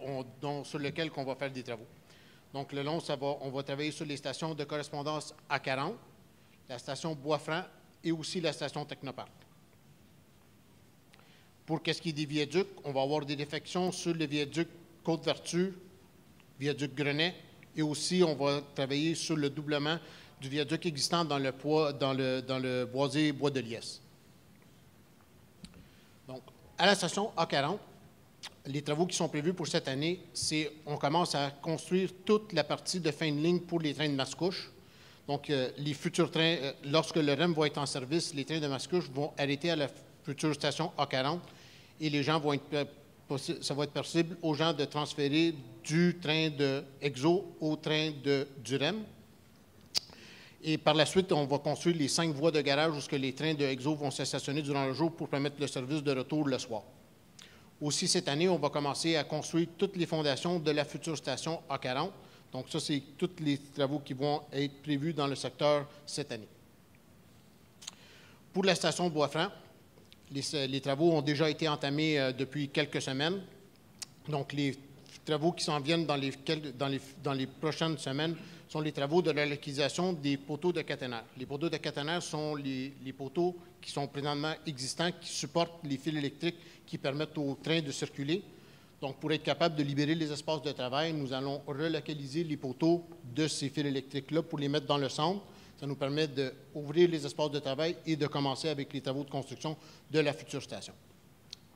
sur lesquels on va faire des travaux. Donc, le long, on va travailler sur les stations de correspondance A40, la station Bois-Franc et aussi la station Technoparc. Pour ce qui est des viaducs, on va avoir des défections sur le viaduc Côte-Vertu, viaduc Grenet, et aussi on va travailler sur le doublement du viaduc existant dans le boisé Bois de Liesse. Donc, à la station A40, les travaux qui sont prévus pour cette année, c'est on commence à construire toute la partie de fin de ligne pour les trains de Mascouche. Donc, les futurs trains, lorsque le REM va être en service, les trains de Mascouche vont arrêter à la future station A40 et les gens ça va être possible aux gens de transférer du train de Exo au train du REM. Et par la suite, on va construire les 5 voies de garage où les trains de Exo vont se stationner durant le jour pour permettre le service de retour le soir. Aussi, cette année, on va commencer à construire toutes les fondations de la future station A40. Donc, ça, c'est tous les travaux qui vont être prévus dans le secteur cette année. Pour la station Bois-Franc, les travaux ont déjà été entamés depuis quelques semaines. Donc, les travaux qui s'en viennent dans les prochaines semaines sont les travaux de la localisation des poteaux de caténaire. Les poteaux de caténaire sont les poteaux qui sont présentement existants, qui supportent les fils électriques qui permettent aux trains de circuler. Donc, pour être capable de libérer les espaces de travail, nous allons relocaliser les poteaux de ces fils électriques-là pour les mettre dans le centre. Ça nous permet d'ouvrir les espaces de travail et de commencer avec les travaux de construction de la future station.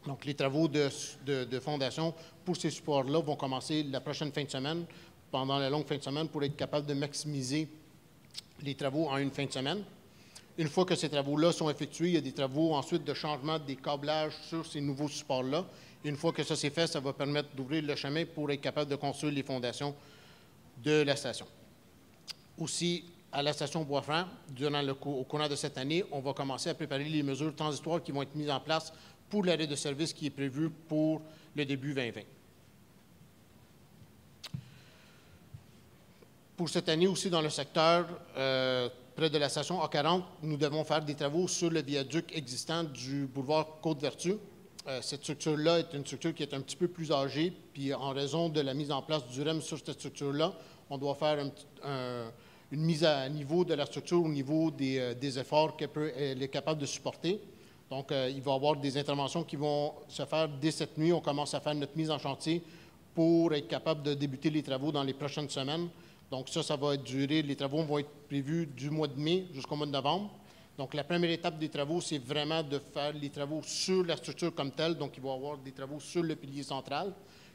Donc, les travaux de fondation pour ces supports-là vont commencer la prochaine fin de semaine, pendant la longue fin de semaine, pour être capable de maximiser les travaux en une fin de semaine. Une fois que ces travaux-là sont effectués, il y a des travaux ensuite de changement des câblages sur ces nouveaux supports-là. Une fois que ça s'est fait, ça va permettre d'ouvrir le chemin pour être capable de construire les fondations de la station. Aussi, à la station Bois-Franc, au courant de cette année, on va commencer à préparer les mesures transitoires qui vont être mises en place pour l'arrêt de service qui est prévu pour le début 2020. Pour cette année aussi, dans le secteur, près de la station A40, nous devons faire des travaux sur le viaduc existant du boulevard Côte-Vertu. cette structure-là est une structure qui est un petit peu plus âgée, puis en raison de la mise en place du REM sur cette structure-là, on doit faire une mise à niveau de la structure au niveau des efforts qu'elle est capable de supporter. Donc, il va y avoir des interventions qui vont se faire dès cette nuit. On commence à faire notre mise en chantier pour être capable de débuter les travaux dans les prochaines semaines. Donc, ça va durer, les travaux vont être prévus du mois de mai jusqu'au mois de novembre. Donc, la première étape des travaux, c'est vraiment de faire les travaux sur la structure comme telle. Donc, il va y avoir des travaux sur le pilier central.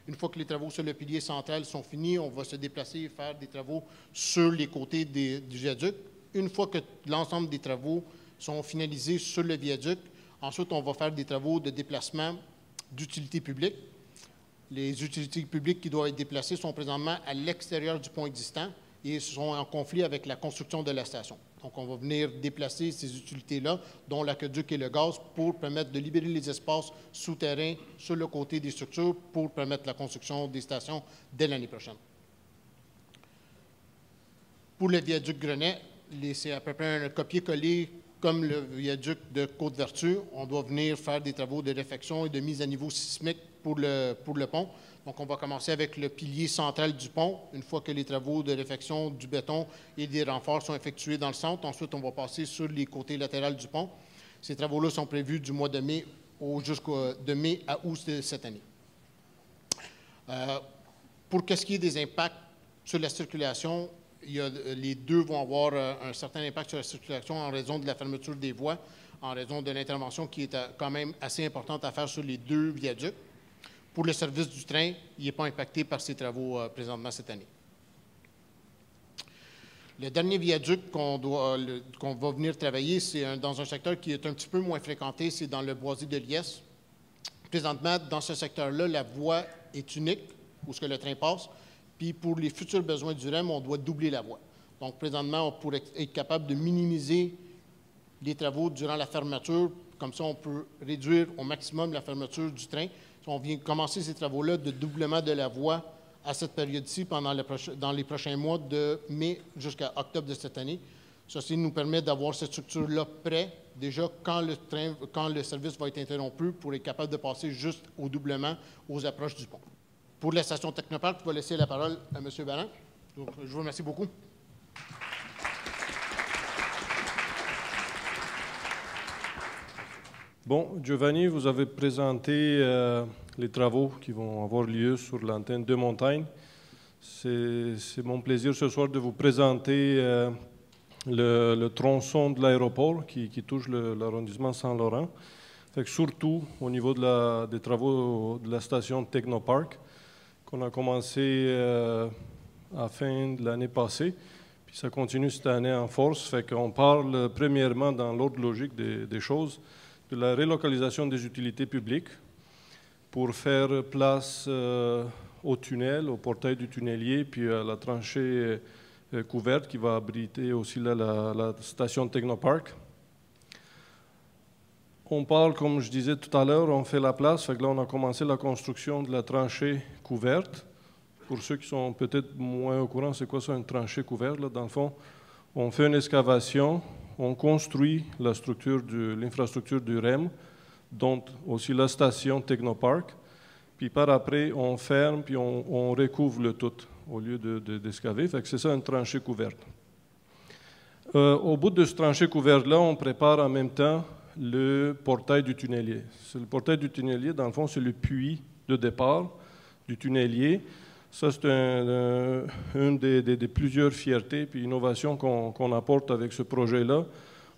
Une fois que les travaux sur le pilier central sont finis, on va se déplacer et faire des travaux sur les côtés du viaduc. Une fois que l'ensemble des travaux sont finalisés sur le viaduc, ensuite, on va faire des travaux de déplacement d'utilités publiques. Les utilités publiques qui doivent être déplacées sont présentement à l'extérieur du pont existant et sont en conflit avec la construction de la station. Donc, on va venir déplacer ces utilités-là, dont l'aqueduc et le gaz, pour permettre de libérer les espaces souterrains sur le côté des structures pour permettre la construction des stations dès l'année prochaine. Pour le viaduc Grenet, c'est à peu près un copier-coller comme le viaduc de Côte-Vertu. On doit venir faire des travaux de réfection et de mise à niveau sismique pour le pont. Donc, on va commencer avec le pilier central du pont. Une fois que les travaux de réfection du béton et des renforts sont effectués dans le centre, ensuite, on va passer sur les côtés latéraux du pont. Ces travaux-là sont prévus du mois de mai de mai à août de cette année. Pour ce qui est des impacts sur la circulation, les deux vont avoir un certain impact sur la circulation en raison de la fermeture des voies, en raison de l'intervention qui est quand même assez importante à faire sur les deux viaducs. Pour le service du train, il n'est pas impacté par ces travaux présentement cette année. Le dernier viaduc qu'on va venir travailler, c'est dans un secteur qui est un petit peu moins fréquenté, c'est dans le boisé de Liesse. Présentement, dans ce secteur-là, la voie est unique, où ce que le train passe, puis pour les futurs besoins du REM, on doit doubler la voie. Donc, présentement, on pourrait être capable de minimiser les travaux durant la fermeture. Comme ça, on peut réduire au maximum la fermeture du train. On vient commencer ces travaux-là de doublement de la voie à cette période-ci dans les prochains mois de mai jusqu'à octobre de cette année. Ceci nous permet d'avoir cette structure-là prête déjà quand le service va être interrompu pour être capable de passer juste au doublement aux approches du pont. Pour la station Technoparc, je vais laisser la parole à M. Barran. Donc, je vous remercie beaucoup. Bon, Giovanni, vous avez présenté les travaux qui vont avoir lieu sur l'antenne de montagne. C'est mon plaisir ce soir de vous présenter le tronçon de l'aéroport qui touche l'arrondissement Saint-Laurent. Surtout au niveau des travaux de la station Technoparc, qu'on a commencé à la fin de l'année passée, puis ça continue cette année en force. Fait qu'on parle premièrement dans l'ordre logique des choses, de la relocalisation des utilités publiques pour faire place au tunnel, au portail du tunnelier, puis à la tranchée couverte qui va abriter aussi là, la station Technoparc. On parle, comme je disais tout à l'heure, on fait la place. Fait que là, on a commencé la construction de la tranchée couverte. Pour ceux qui sont peut-être moins au courant, c'est quoi ça, une tranchée couverte? Là? Dans le fond, on fait une excavation, on construit l'infrastructure du REM, dont aussi la station Technoparc. Puis par après, on ferme, puis on recouvre le tout au lieu d'excaver. Fait que c'est ça, une tranchée couverte. Au bout de ce tranchée couverte-là, on prépare en même temps le portail du tunnelier. Le portail du tunnelier, dans le fond, c'est le puits de départ du tunnelier. Ça, c'est une des plusieurs fiertés et innovations qu'on apporte avec ce projet-là.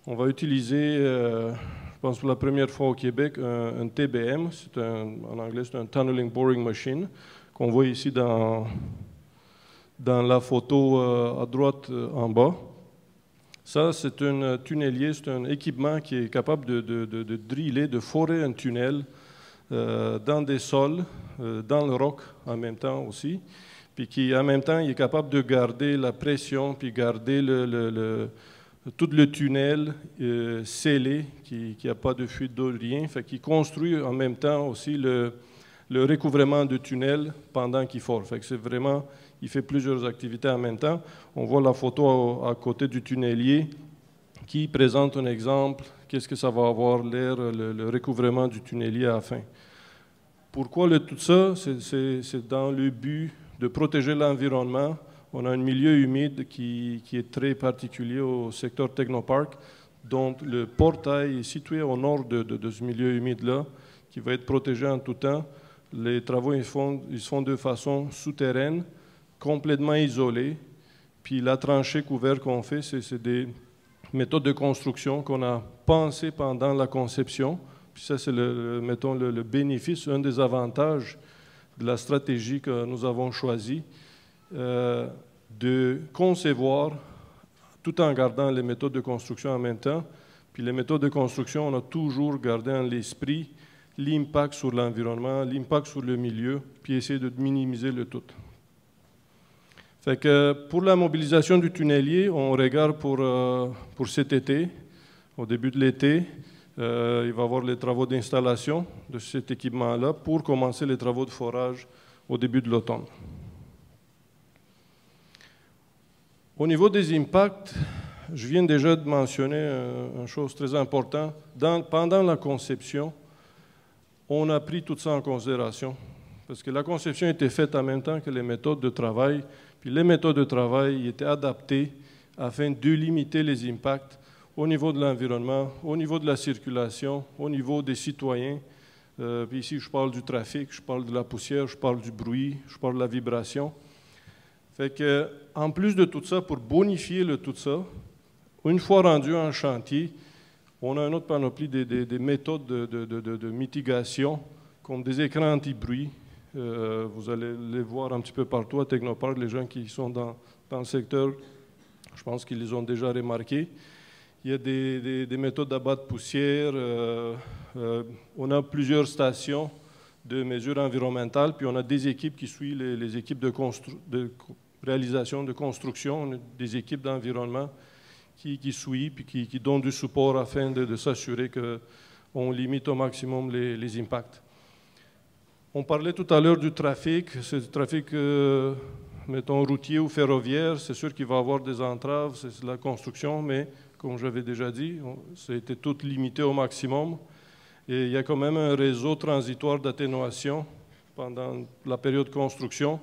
On va utiliser, je pense pour la première fois au Québec, un TBM. En anglais, c'est un Tunneling Boring Machine, qu'on voit ici dans la photo à droite en bas. Ça, c'est un tunnelier, c'est un équipement qui est capable de driller, de forer un tunnel dans des sols, dans le roc en même temps aussi, puis qui en même temps il est capable de garder la pression, puis garder tout le tunnel scellé, qui n'a pas de fuite d'eau, rien. Fait qu'il construit en même temps aussi le recouvrement du tunnel pendant qu'il fore. Fait que c'est vraiment, il fait plusieurs activités en même temps. On voit la photo à côté du tunnelier qui présente un exemple qu'est-ce que ça va avoir l'air, le recouvrement du tunnelier à la fin. Pourquoi tout ça? C'est dans le but de protéger l'environnement. On a un milieu humide qui est très particulier au secteur Technopark, dont le portail est situé au nord de ce milieu humide-là, qui va être protégé en tout temps. Les travaux ils se font de façon souterraine, complètement isolée. Puis la tranchée couverte qu'on fait, c'est des méthodes de construction qu'on a pensées pendant la conception. Puis ça, c'est mettons, le bénéfice, un des avantages de la stratégie que nous avons choisie, de concevoir tout en gardant les méthodes de construction en même temps. Puis les méthodes de construction, on a toujours gardé en l'esprit l'impact sur l'environnement, l'impact sur le milieu, puis essayer de minimiser le tout. Fait que pour la mobilisation du tunnelier, on regarde pour cet été, au début de l'été, il va y avoir les travaux d'installation de cet équipement-là pour commencer les travaux de forage au début de l'automne. Au niveau des impacts, je viens déjà de mentionner une chose très importante. Pendant la conception, on a pris tout ça en considération, parce que la conception était faite en même temps que les méthodes de travail, puis les méthodes de travail étaient adaptées afin de limiter les impacts au niveau de l'environnement, au niveau de la circulation, au niveau des citoyens. Puis ici, je parle du trafic, je parle de la poussière, je parle du bruit, je parle de la vibration. Fait que, en plus de tout ça, pour bonifier tout ça, une fois rendu en chantier, on a une autre panoplie des méthodes de mitigation, comme des écrans anti-bruit. Vous allez les voir un petit peu partout à Technopark, les gens qui sont dans le secteur, je pense qu'ils les ont déjà remarqués. Il y a des méthodes d'abat de poussière. On a plusieurs stations de mesures environnementales, puis on a des équipes qui suivent les équipes de réalisation de construction, on a des équipes d'environnement qui suivent puis qui donnent du support afin de s'assurer qu'on limite au maximum les impacts. On parlait tout à l'heure du trafic, c'est du trafic, mettons, routier ou ferroviaire. C'est sûr qu'il va y avoir des entraves, c'est la construction, mais comme j'avais déjà dit, ça a été tout limité au maximum. Et il y a quand même un réseau transitoire d'atténuation pendant la période de construction.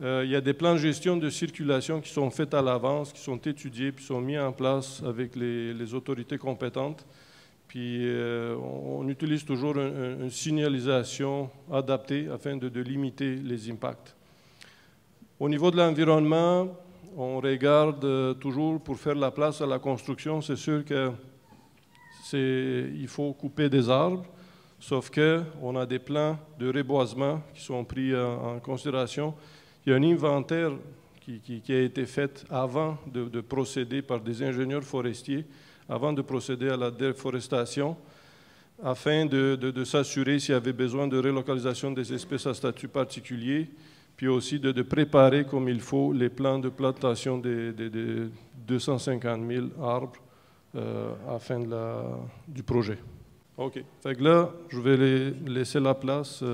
Il y a des plans de gestion de circulation qui sont faits à l'avance, qui sont étudiés, puis sont mis en place avec les autorités compétentes. Puis on utilise toujours une signalisation adaptée afin de limiter les impacts. Au niveau de l'environnement, on regarde toujours pour faire la place à la construction. C'est sûr qu'il faut couper des arbres, sauf qu'on a des plans de reboisement qui sont pris en considération. Il y a un inventaire qui a été fait avant de procéder par des ingénieurs forestiers, avant de procéder à la déforestation, afin de s'assurer s'il y avait besoin de relocalisation des espèces à statut particulier, puis aussi de préparer comme il faut les plans de plantation des 250 000 arbres à la fin du projet. OK. Fait que là, je vais laisser la place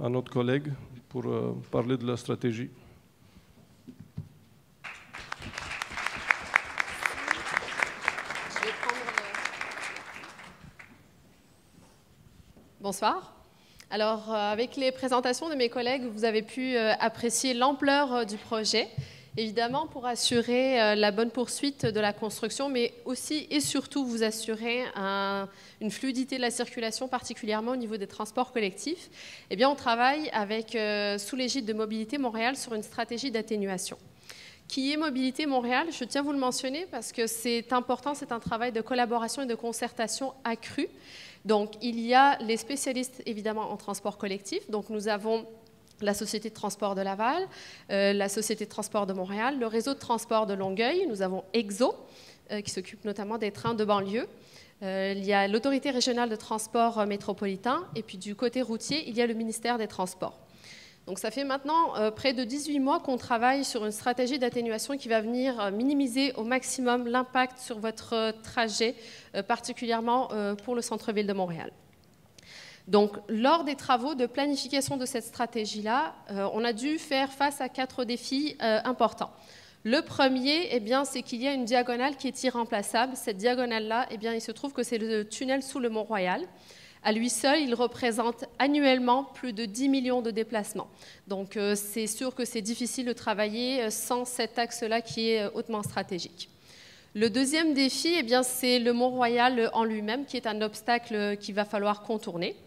à notre collègue pour parler de la stratégie. Bonsoir. Alors, avec les présentations de mes collègues, vous avez pu apprécier l'ampleur du projet, évidemment pour assurer la bonne poursuite de la construction, mais aussi et surtout vous assurer une fluidité de la circulation, particulièrement au niveau des transports collectifs. Eh bien, on travaille avec, sous l'égide de Mobilité Montréal sur une stratégie d'atténuation. Qui est Mobilité Montréal? Je tiens à vous le mentionner parce que c'est important, c'est un travail de collaboration et de concertation accru. Donc, il y a les spécialistes, évidemment, en transport collectif. Donc, nous avons la Société de transport de Laval, la Société de transport de Montréal, le réseau de transport de Longueuil. Nous avons EXO, qui s'occupe notamment des trains de banlieue. Il y a l'Autorité régionale de transport métropolitain. Et puis, du côté routier, il y a le ministère des Transports. Donc, ça fait maintenant près de 18 mois qu'on travaille sur une stratégie d'atténuation qui va venir minimiser au maximum l'impact sur votre trajet, particulièrement pour le centre-ville de Montréal. Donc, lors des travaux de planification de cette stratégie-là, on a dû faire face à 4 défis importants. Le premier, eh bien, c'est qu'il y a une diagonale qui est irremplaçable. Cette diagonale-là, eh bien, il se trouve que c'est le tunnel sous le Mont-Royal. À lui seul, il représente annuellement plus de 10 millions de déplacements. Donc, c'est sûr que c'est difficile de travailler sans cet axe-là qui est hautement stratégique. Le deuxième défi, eh bien, c'est le Mont-Royal en lui-même, qui est un obstacle qu'il va falloir contourner.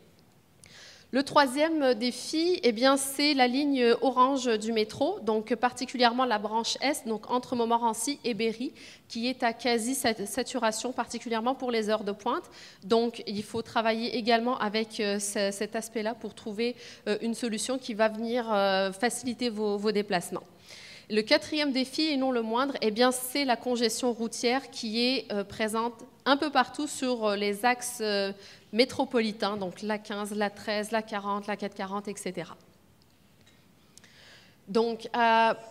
Le troisième défi, eh bien, c'est la ligne orange du métro, donc particulièrement la branche Est, donc entre Montmorency et Berry, qui est à quasi-saturation, particulièrement pour les heures de pointe. Donc, il faut travailler également avec cet aspect-là pour trouver une solution qui va venir faciliter vos déplacements. Le quatrième défi, et non le moindre, eh bien, c'est la congestion routière qui est présente un peu partout sur les axes métropolitains, donc la 15, la 13, la 40, la 440, etc. Donc,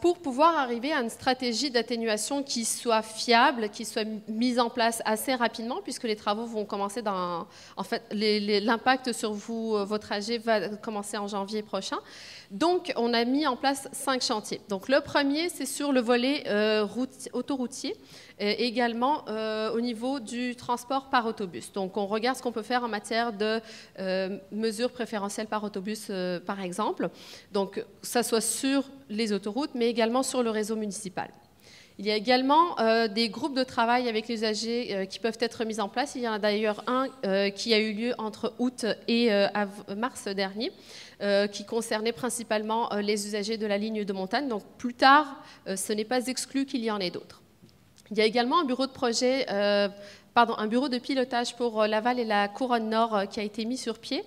pour pouvoir arriver à une stratégie d'atténuation qui soit fiable, qui soit mise en place assez rapidement, puisque les travaux vont commencer dans... En fait, l'impact sur votre trajet va commencer en janvier prochain. Donc, on a mis en place 5 chantiers. Donc, le premier, c'est sur le volet autoroutier, également au niveau du transport par autobus. Donc, on regarde ce qu'on peut faire en matière de mesures préférentielles par autobus, par exemple. Donc, ça soit sur les autoroutes, mais également sur le réseau municipal. Il y a également des groupes de travail avec les usagers qui peuvent être mis en place. Il y en a d'ailleurs un qui a eu lieu entre août et mars dernier, qui concernait principalement les usagers de la ligne de montagne. Donc plus tard, ce n'est pas exclu qu'il y en ait d'autres. Il y a également un bureau de projet, un bureau de pilotage pour Laval et la Couronne Nord qui a été mis sur pied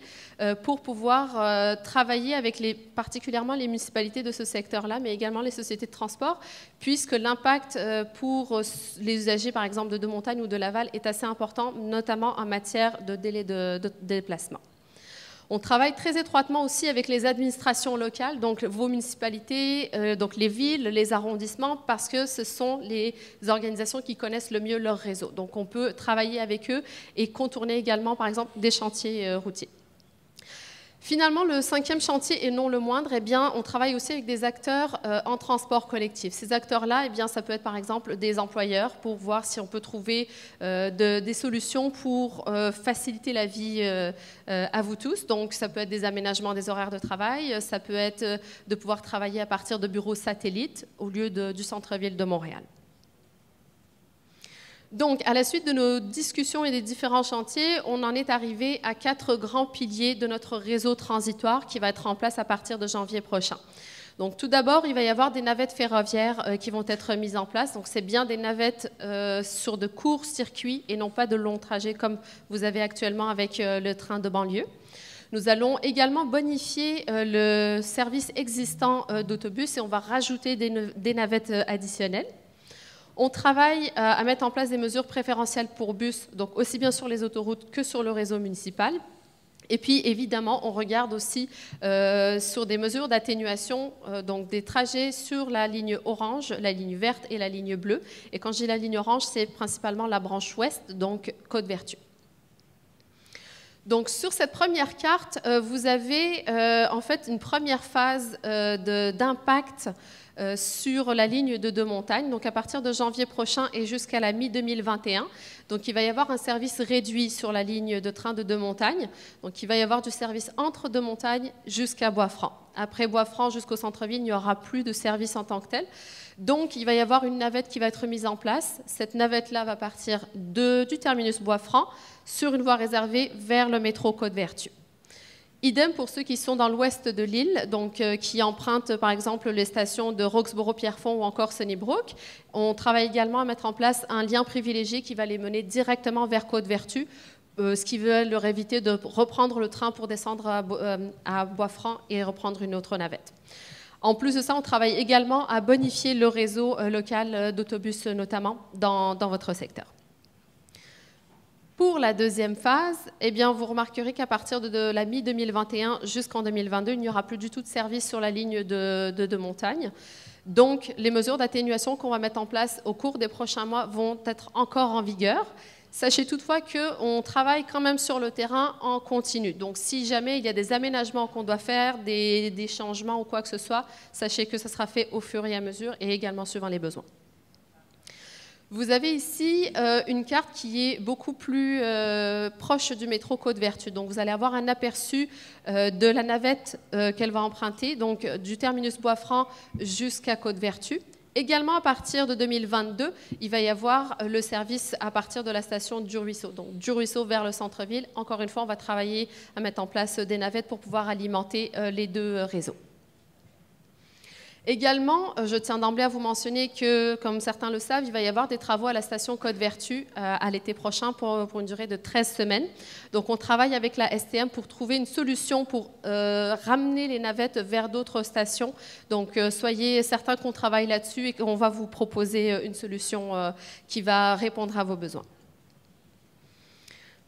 pour pouvoir travailler avec particulièrement les municipalités de ce secteur-là, mais également les sociétés de transport, puisque l'impact pour les usagers, par exemple, de Montagne ou de Laval est assez important, notamment en matière de délai de déplacement. On travaille très étroitement aussi avec les administrations locales, donc vos municipalités, donc les villes, les arrondissements, parce que ce sont les organisations qui connaissent le mieux leur réseau. Donc on peut travailler avec eux et contourner également, par exemple, des chantiers routiers. Finalement, le 5e chantier, et non le moindre, eh bien, on travaille aussi avec des acteurs en transport collectif. Ces acteurs-là, eh bien, ça peut être par exemple des employeurs pour voir si on peut trouver des solutions pour faciliter la vie à vous tous. Donc, ça peut être des aménagements des horaires de travail, ça peut être de pouvoir travailler à partir de bureaux satellites au lieu du centre-ville de Montréal. Donc, à la suite de nos discussions et des différents chantiers, on en est arrivé à 4 grands piliers de notre réseau transitoire qui va être en place à partir de janvier prochain. Donc, tout d'abord, il va y avoir des navettes ferroviaires qui vont être mises en place. Donc, c'est bien des navettes sur de courts circuits et non pas de longs trajets comme vous avez actuellement avec le train de banlieue. Nous allons également bonifier le service existant d'autobus et on va rajouter des navettes additionnelles. On travaille à mettre en place des mesures préférentielles pour bus, donc aussi bien sur les autoroutes que sur le réseau municipal. Et puis, évidemment, on regarde aussi sur des mesures d'atténuation, donc des trajets sur la ligne orange, la ligne verte et la ligne bleue. Et quand je dis la ligne orange, c'est principalement la branche ouest, donc Côte-Vertu. Donc, sur cette première carte, vous avez en fait une première phase d'impact sur la ligne de Deux-Montagnes, donc à partir de janvier prochain et jusqu'à la mi-2021. Donc, il va y avoir un service réduit sur la ligne de train de Deux-Montagnes. Donc, il va y avoir du service entre Deux-Montagnes jusqu'à Bois-Franc. Après Bois-Franc jusqu'au centre-ville, il n'y aura plus de service en tant que tel. Donc, il va y avoir une navette qui va être mise en place. Cette navette-là va partir du terminus Bois-Franc sur une voie réservée vers le métro Côte-Vertu. Idem pour ceux qui sont dans l'ouest de l'île, donc qui empruntent par exemple les stations de Roxborough-Pierrefonds ou encore Sunnybrook. On travaille également à mettre en place un lien privilégié qui va les mener directement vers Côte-Vertu, ce qui veut leur éviter de reprendre le train pour descendre à Bois-Franc et reprendre une autre navette. En plus de ça, on travaille également à bonifier le réseau local d'autobus notamment dans votre secteur. Pour la deuxième phase, eh bien, vous remarquerez qu'à partir de la mi-2021 jusqu'en 2022, il n'y aura plus du tout de service sur la ligne de montagne. Donc, les mesures d'atténuation qu'on va mettre en place au cours des prochains mois vont être encore en vigueur. Sachez toutefois qu'on travaille quand même sur le terrain en continu. Donc, si jamais il y a des aménagements qu'on doit faire, des changements ou quoi que ce soit, sachez que ça sera fait au fur et à mesure et également suivant les besoins. Vous avez ici une carte qui est beaucoup plus proche du métro Côte-Vertu. Donc, vous allez avoir un aperçu de la navette qu'elle va emprunter, donc du terminus Bois-Franc jusqu'à Côte-Vertu. Également, à partir de 2022, il va y avoir le service à partir de la station du Ruisseau. Donc, du Ruisseau vers le centre-ville. Encore une fois, on va travailler à mettre en place des navettes pour pouvoir alimenter les deux réseaux. Également, je tiens d'emblée à vous mentionner que, comme certains le savent, il va y avoir des travaux à la station Côte-Vertu à l'été prochain pour une durée de 13 semaines. Donc, on travaille avec la STM pour trouver une solution pour ramener les navettes vers d'autres stations. Donc, soyez certains qu'on travaille là-dessus et qu'on va vous proposer une solution qui va répondre à vos besoins.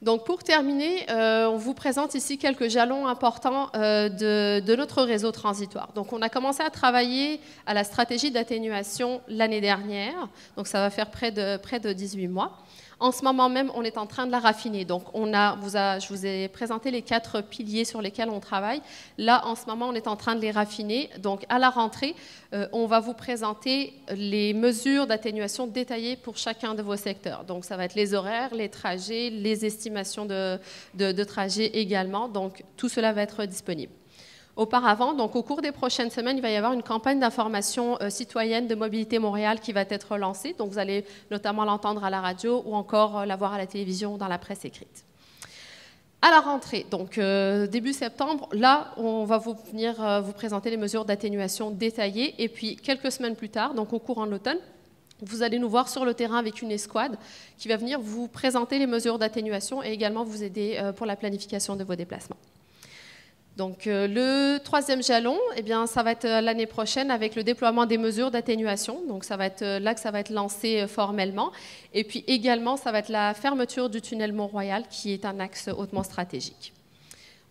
Donc, pour terminer, on vous présente ici quelques jalons importants de notre réseau transitoire. Donc, on a commencé à travailler à la stratégie d'atténuation l'année dernière. Donc, ça va faire près de 18 mois. En ce moment même, on est en train de la raffiner. Donc, je vous ai présenté les 4 piliers sur lesquels on travaille. Là, en ce moment, on est en train de les raffiner. Donc, à la rentrée, on va vous présenter les mesures d'atténuation détaillées pour chacun de vos secteurs. Donc, ça va être les horaires, les trajets, les estimations de trajets également. Donc, tout cela va être disponible. Auparavant, donc au cours des prochaines semaines, il va y avoir une campagne d'information citoyenne de Mobilité Montréal qui va être lancée. Donc, vous allez notamment l'entendre à la radio ou encore la voir à la télévision ou dans la presse écrite. À la rentrée, donc début septembre, là, on va venir vous présenter les mesures d'atténuation détaillées. Et puis, quelques semaines plus tard, donc au courant de l'automne, vous allez nous voir sur le terrain avec une escouade qui va venir vous présenter les mesures d'atténuation et également vous aider pour la planification de vos déplacements. Donc, le 3e jalon, eh bien, ça va être l'année prochaine avec le déploiement des mesures d'atténuation. Donc, ça va être là que ça va être lancé formellement. Et puis également, ça va être la fermeture du tunnel Mont-Royal, qui est un axe hautement stratégique.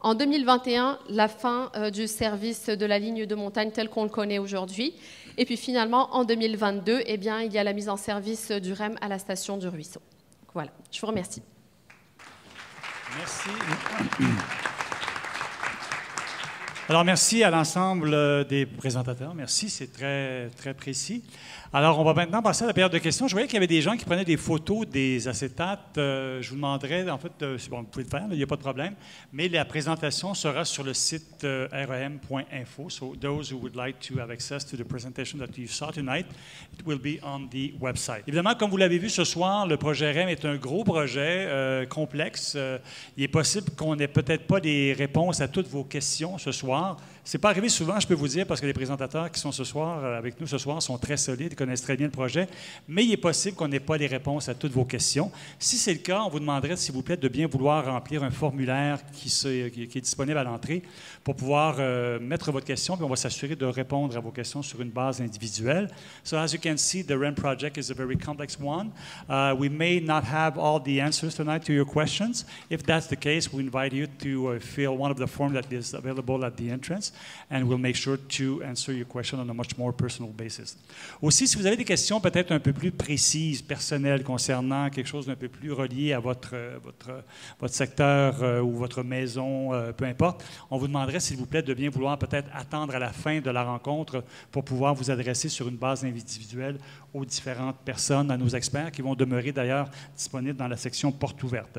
En 2021, la fin du service de la ligne de montagne tel qu'on le connaît aujourd'hui. Et puis finalement, en 2022, eh bien, il y a la mise en service du REM à la station du Ruisseau. Donc, voilà, je vous remercie. Merci. Alors, merci à l'ensemble des présentateurs. Merci, c'est très, très précis. Alors, on va maintenant passer à la période de questions. Je voyais qu'il y avait des gens qui prenaient des photos des acétates. Je vous demanderais, en fait, bon, vous pouvez le faire, il n'y a pas de problème, mais la présentation sera sur le site rem.info. So, those who would like to have access to the presentation that you saw tonight, it will be on the website. Évidemment, comme vous l'avez vu ce soir, le projet REM est un gros projet complexe. Il est possible qu'on n'ait peut-être pas des réponses à toutes vos questions ce soir. Ce n'est pas arrivé souvent, je peux vous dire, parce que les présentateurs qui sont ce soir avec nous ce soir sont très solides, connaissent très bien le projet, mais il est possible qu'on n'ait pas les réponses à toutes vos questions. Si c'est le cas, on vous demanderait, s'il vous plaît, de bien vouloir remplir un formulaire qui est disponible à l'entrée pour pouvoir mettre votre question, puis on va s'assurer de répondre à vos questions sur une base individuelle. So as you can see, the REM project is a very complex one. We may not have all the answers tonight to your questions. If that's the case, we invite you to fill one of the forms that is available at the entrance, and we'll make sure to answer your question on a much more personal basis. Aussi, si vous avez des questions peut-être un peu plus précises, personnelles, concernant quelque chose d'un peu plus relié à votre secteur ou votre maison, peu importe, on vous demanderait, s'il vous plaît, de bien vouloir peut-être attendre à la fin de la rencontre pour pouvoir vous adresser sur une base individuelle aux différentes personnes, à nos experts, qui vont demeurer d'ailleurs disponibles dans la section porte ouverte.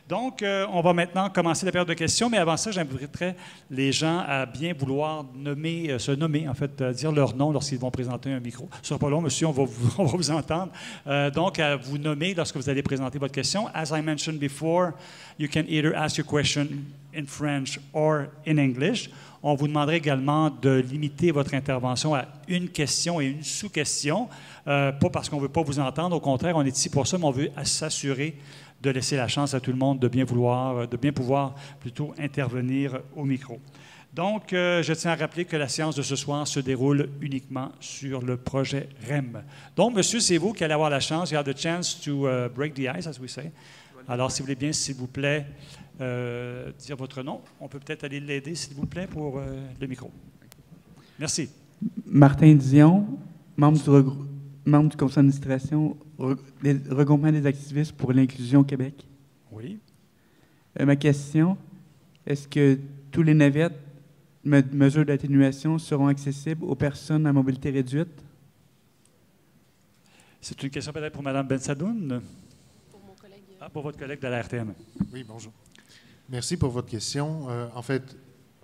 Donc, on va maintenant commencer la période de questions, mais avant ça, j'inviterai les gens à bien vouloir se nommer, en fait, dire leur nom lorsqu'ils vont présenter un micro. Ce sera pas long, monsieur, on va vous entendre. Donc, à vous nommer lorsque vous allez présenter votre question. As I mentioned before, you can either ask your question in French or in English. On vous demanderait également de limiter votre intervention à une question et une sous-question, pas parce qu'on ne veut pas vous entendre, au contraire, on est ici pour ça, mais on veut s'assurer de laisser la chance à tout le monde de bien pouvoir plutôt intervenir au micro. Donc, je tiens à rappeler que la séance de ce soir se déroule uniquement sur le projet REM. Donc, monsieur, c'est vous qui allez avoir la chance, you have the chance to break the ice, as we say. Alors, si vous voulez bien, s'il vous plaît, dire votre nom. On peut peut-être aller l'aider, s'il vous plaît, pour le micro. Merci. Martin Dion, membre membre du conseil d'administration, regroupement des activistes pour l'inclusion au Québec. Oui. Ma question, est-ce que tous les navettes, mesures d'atténuation, seront accessibles aux personnes à mobilité réduite? C'est une question peut-être pour Mme Bensadoun? Pour mon collègue. Pour votre collègue de la RTM. Oui, bonjour. Merci pour votre question. En fait,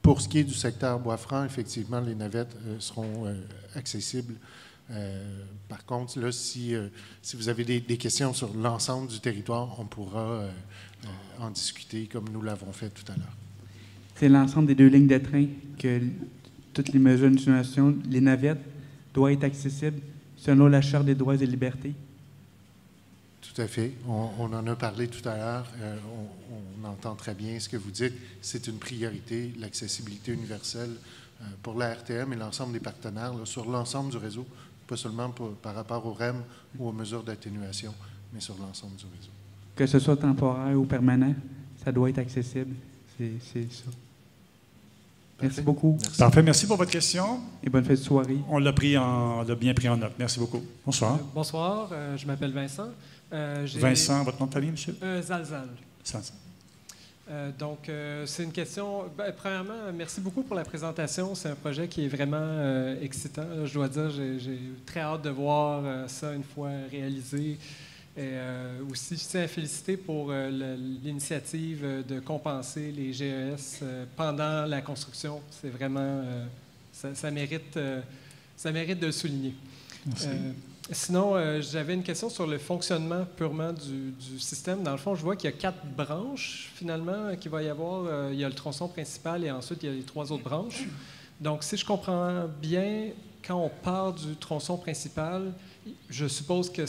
pour ce qui est du secteur Bois-Franc, effectivement, les navettes seront accessibles. Par contre, là, si vous avez des questions sur l'ensemble du territoire, on pourra en discuter comme nous l'avons fait tout à l'heure. C'est l'ensemble des 2 lignes de train que toutes les mesures d'atténuation, les navettes, doivent être accessibles selon la Charte des droits et libertés. Tout à fait. On en a parlé tout à l'heure. On entend très bien ce que vous dites. C'est une priorité, l'accessibilité universelle pour la RTM et l'ensemble des partenaires là, sur l'ensemble du réseau, pas seulement par rapport au REM ou aux mesures d'atténuation, mais sur l'ensemble du réseau. Que ce soit temporaire ou permanent, ça doit être accessible. C'est ça. Merci beaucoup. Merci. Parfait. Merci pour votre question. Et bonne fête de soirée. On l'a bien pris en note. Merci beaucoup. Bonsoir. Bonsoir, je m'appelle Vincent. Vincent, votre nom de famille, monsieur? Zalzal. Zalzal. Donc, c'est une question. Premièrement, merci beaucoup pour la présentation. C'est un projet qui est vraiment excitant. Je dois dire, j'ai très hâte de voir ça une fois réalisé. Et aussi, je tiens à féliciter pour l'initiative de compenser les GES pendant la construction. C'est vraiment, ça mérite de le souligner. Merci. Sinon, j'avais une question sur le fonctionnement purement du système. Dans le fond, je vois qu'il y a 4 branches, finalement, qu'il va y avoir. Il y a le tronçon principal et ensuite, il y a les 3 autres branches. Donc, si je comprends bien, quand on part du tronçon principal, je suppose que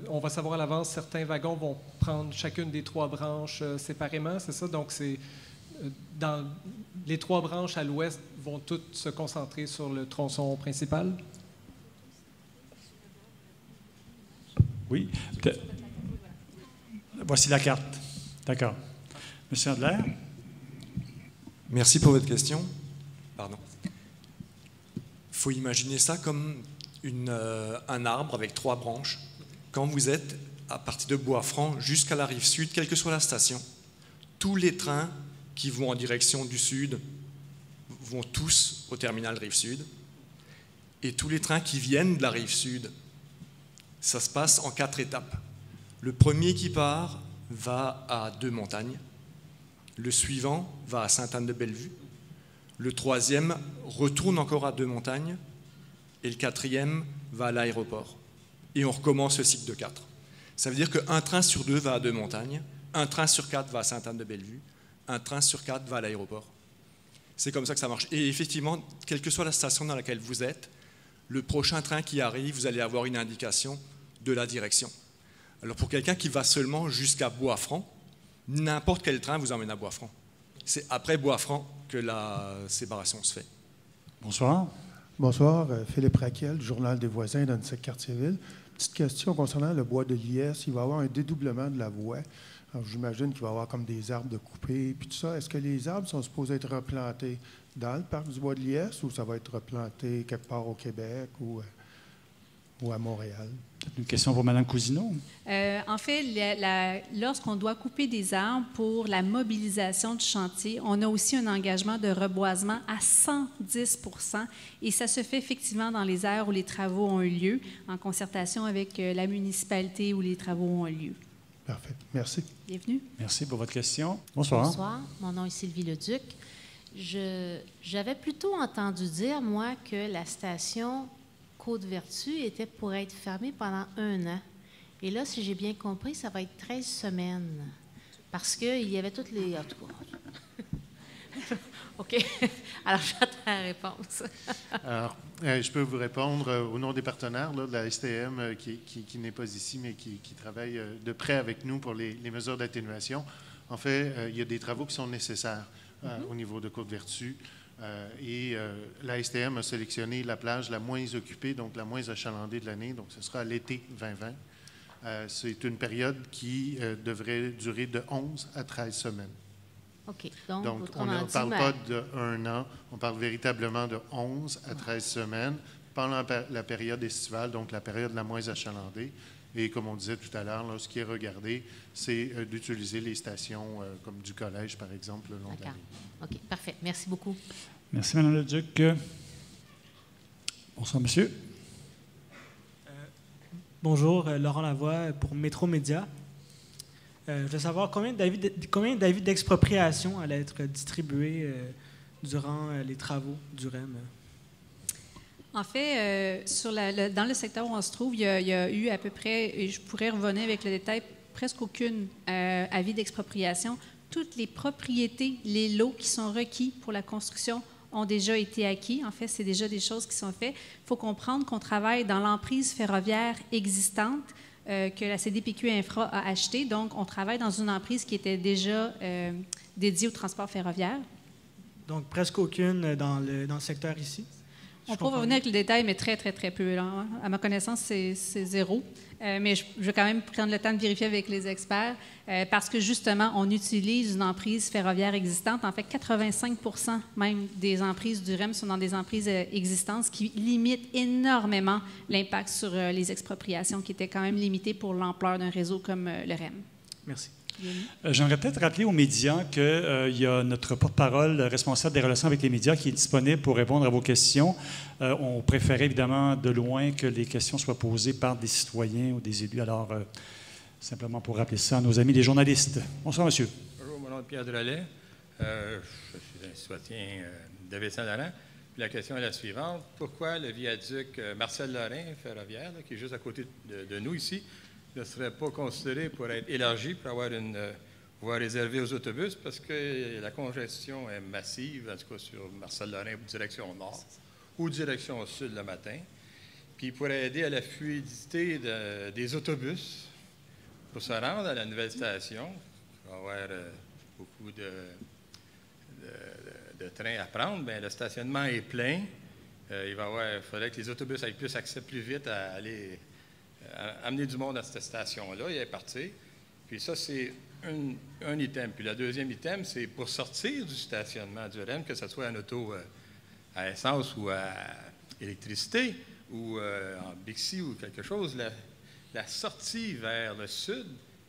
on va savoir à l'avance, certains wagons vont prendre chacune des 3 branches séparément, c'est ça? Donc, dans les 3 branches à l'ouest vont toutes se concentrer sur le tronçon principal? Oui. Voici la carte. D'accord. Monsieur Adler? Merci pour votre question. Pardon. Il faut imaginer ça comme un arbre avec 3 branches. Quand vous êtes à partir de Bois-Franc jusqu'à la rive sud, quelle que soit la station, tous les trains qui vont en direction du sud vont tous au terminal rive sud. Et tous les trains qui viennent de la rive sud, ça se passe en 4 étapes. Le premier qui part va à Deux-Montagnes. Le suivant va à Sainte-Anne-de-Bellevue. Le 3e retourne encore à Deux-Montagnes. Et le 4e va à l'aéroport. Et on recommence le cycle de 4. Ça veut dire qu'un train sur 2 va à Deux-Montagnes, un train sur 4 va à Sainte-Anne-de-Bellevue, un train sur 4 va à l'aéroport. C'est comme ça que ça marche. Et effectivement, quelle que soit la station dans laquelle vous êtes, le prochain train qui arrive, vous allez avoir une indication de la direction. Alors pour quelqu'un qui va seulement jusqu'à Bois-Franc, n'importe quel train vous emmène à Bois-Franc. C'est après Bois-Franc que la séparation se fait. Bonsoir. Bonsoir, Philippe Raquel, Journal des voisins d'Annecy-Cartierville. Petite question concernant le bois de Liesse. Il va y avoir un dédoublement de la voie. Alors, j'imagine qu'il va y avoir comme des arbres de couper, puis tout ça. Est-ce que les arbres sont supposés être replantés dans le parc du bois de Liesse ou ça va être replanté quelque part au Québec ou à Montréal? Une question pour Mme Cousineau. En fait, lorsqu'on doit couper des arbres pour la mobilisation du chantier, on a aussi un engagement de reboisement à 110 % et ça se fait effectivement dans les aires où les travaux ont eu lieu, en concertation avec la municipalité où les travaux ont eu lieu. Parfait. Merci. Bienvenue. Merci pour votre question. Bonsoir. Bonsoir. Mon nom est Sylvie Leduc. J'avais plutôt entendu dire, moi, que la station Côte-Vertu était pour être fermée pendant 1 an. Et là, si j'ai bien compris, ça va être 13 semaines. Parce qu'il y avait toutes les... En tout cas. OK. Alors, j'attends la réponse. Alors, je peux vous répondre au nom des partenaires là, de la STM qui n'est pas ici, mais qui travaille de près avec nous pour les mesures d'atténuation. En fait, il y a des travaux qui sont nécessaires au niveau de Côte-Vertu. La STM a sélectionné la plage la moins occupée, donc la moins achalandée de l'année, donc ce sera l'été 2020. C'est une période qui devrait durer de 11 à 13 semaines. OK. Donc on ne parle pas d'1 an, on parle véritablement de 11 à 13 semaines pendant la période estivale, donc la période la moins achalandée. Et comme on disait tout à l'heure, ce qui est regardé, c'est d'utiliser les stations comme du collège, par exemple, le long de la ligne. OK, parfait. Merci beaucoup. Merci, Mme Leduc. Bonsoir, monsieur. Bonjour, Laurent Lavoie pour Métro Média. Je veux savoir combien d'avis d'expropriation allaient être distribués durant les travaux du REM. En fait, dans le secteur où on se trouve, il y a eu à peu près, et je pourrais revenir avec le détail, presque aucun avis d'expropriation. Toutes les propriétés, les lots qui sont requis pour la construction ont déjà été acquis. En fait, c'est déjà des choses qui sont faites. Il faut comprendre qu'on travaille dans l'emprise ferroviaire existante que la CDPQ Infra a achetée. Donc, on travaille dans une emprise qui était déjà dédiée au transport ferroviaire. Donc, presque aucune dans le secteur ici? On peut revenir avec le détail, mais très, très, très peu. Là. À ma connaissance, c'est zéro. Mais je vais quand même prendre le temps de vérifier avec les experts parce que, justement, on utilise une emprise ferroviaire existante. En fait, 85 même des emprises du REM sont dans des emprises existantes, ce qui limite énormément l'impact sur les expropriations, qui étaient quand même limitées pour l'ampleur d'un réseau comme le REM. Merci. J'aimerais peut-être rappeler aux médias qu'il y a notre porte-parole responsable des relations avec les médias qui est disponible pour répondre à vos questions. On préférait évidemment de loin que les questions soient posées par des citoyens ou des élus. Alors, simplement pour rappeler ça à nos amis les journalistes. Bonsoir, monsieur. Bonjour, mon nom est Pierre Drolet. Je suis un citoyen de Saint-Laurent. La question est la suivante. Pourquoi le viaduc Marcel-Lorrain ferroviaire, qui est juste à côté de nous ici, ne serait pas considéré pour être élargi, pour avoir une voie réservée aux autobus, parce que la congestion est massive, en tout cas sur Marcel-Lorrain, direction nord, ou direction sud le matin. Puis pour aider à la fluidité des autobus, pour se rendre à la nouvelle station, il va y avoir beaucoup de trains à prendre, bien, le stationnement est plein. Il faudrait que les autobus aient plus accès plus vite à aller amener du monde à cette station-là, il est parti. Puis ça, c'est un item. Puis le deuxième item, c'est pour sortir du stationnement du REM, que ce soit un auto à essence ou à électricité, ou en Bixi ou quelque chose, la sortie vers le sud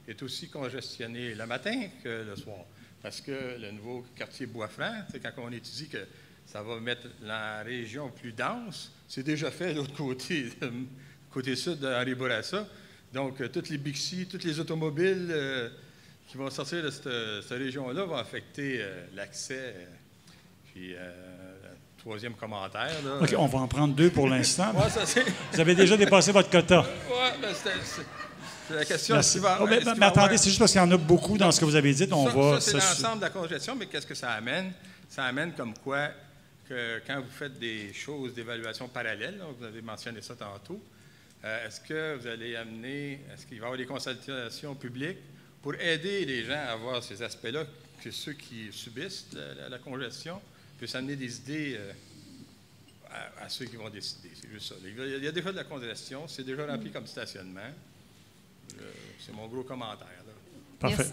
est aussi congestionnée le matin que le soir. Parce que le nouveau quartier Bois-Franc, quand on étudie que ça va mettre la région plus dense, c'est déjà fait de l'autre côté. Côté sud d'Henri Bourassa. Donc, toutes les Bixi, toutes les automobiles qui vont sortir de cette région-là vont affecter l'accès. Puis, troisième commentaire. Là, OK, on va en prendre deux pour l'instant. Ouais, vous avez déjà dépassé votre quota. Oui, ben c'est la question suivante. Mais attendez, c'est juste parce qu'il y en a beaucoup dans ce que vous avez dit. Ça, c'est l'ensemble de la congestion, mais qu'est-ce que ça amène? Ça amène comme quoi que quand vous faites des choses d'évaluation parallèle, là, vous avez mentionné ça tantôt, est-ce que vous allez est-ce qu'il va y avoir des consultations publiques pour aider les gens à voir ces aspects-là, que ceux qui subissent la congestion puissent amener des idées à ceux qui vont décider? C'est juste ça. Il y a déjà de la congestion, c'est déjà rempli comme stationnement. C'est mon gros commentaire. Là. Parfait.